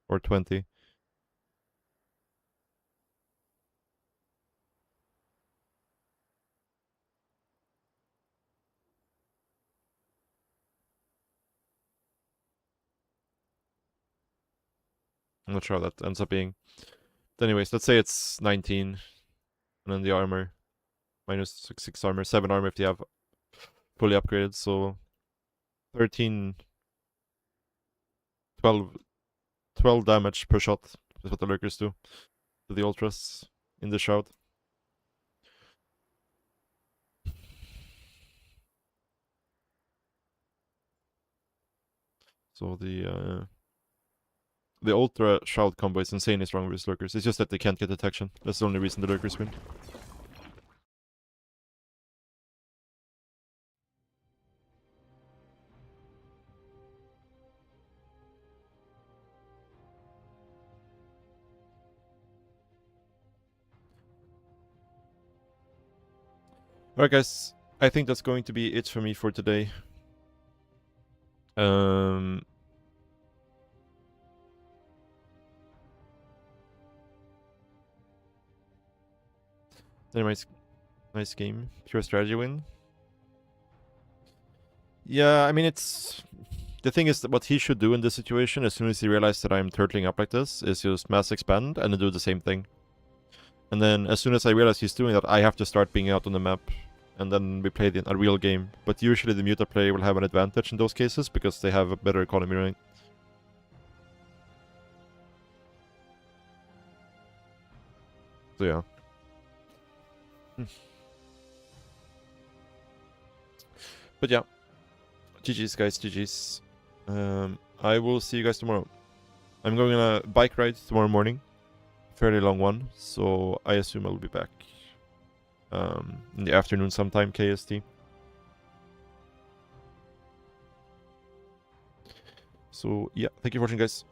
or 20. I'm not sure how that ends up being. But anyways, let's say it's 19. And then the armor. Minus 6 armor. 7 armor if you have fully upgraded. So 13... 12 damage per shot is what the Lurkers do to the Ultras in the Shroud. So the Ultra Shroud combo is insanely strong with Lurkers. It's just that they can't get detection. That's the only reason the Lurkers win. Alright guys, I think that's going to be it for me for today. Anyways, nice game. Pure strategy win. Yeah, I mean, it's... The thing is that what he should do in this situation, as soon as he realizes that I'm turtling up like this, is just mass expand and then do the same thing. And then as soon as I realize he's doing that, I have to start being out on the map. And then we play a real game. But usually the muta player will have an advantage in those cases, because they have a better economy, right? So yeah. But yeah. GG's guys, GG's. I will see you guys tomorrow. I'm going on a bike ride tomorrow morning. Fairly long one, so I assume I'll be back in the afternoon sometime, KST. So yeah, thank you for watching guys.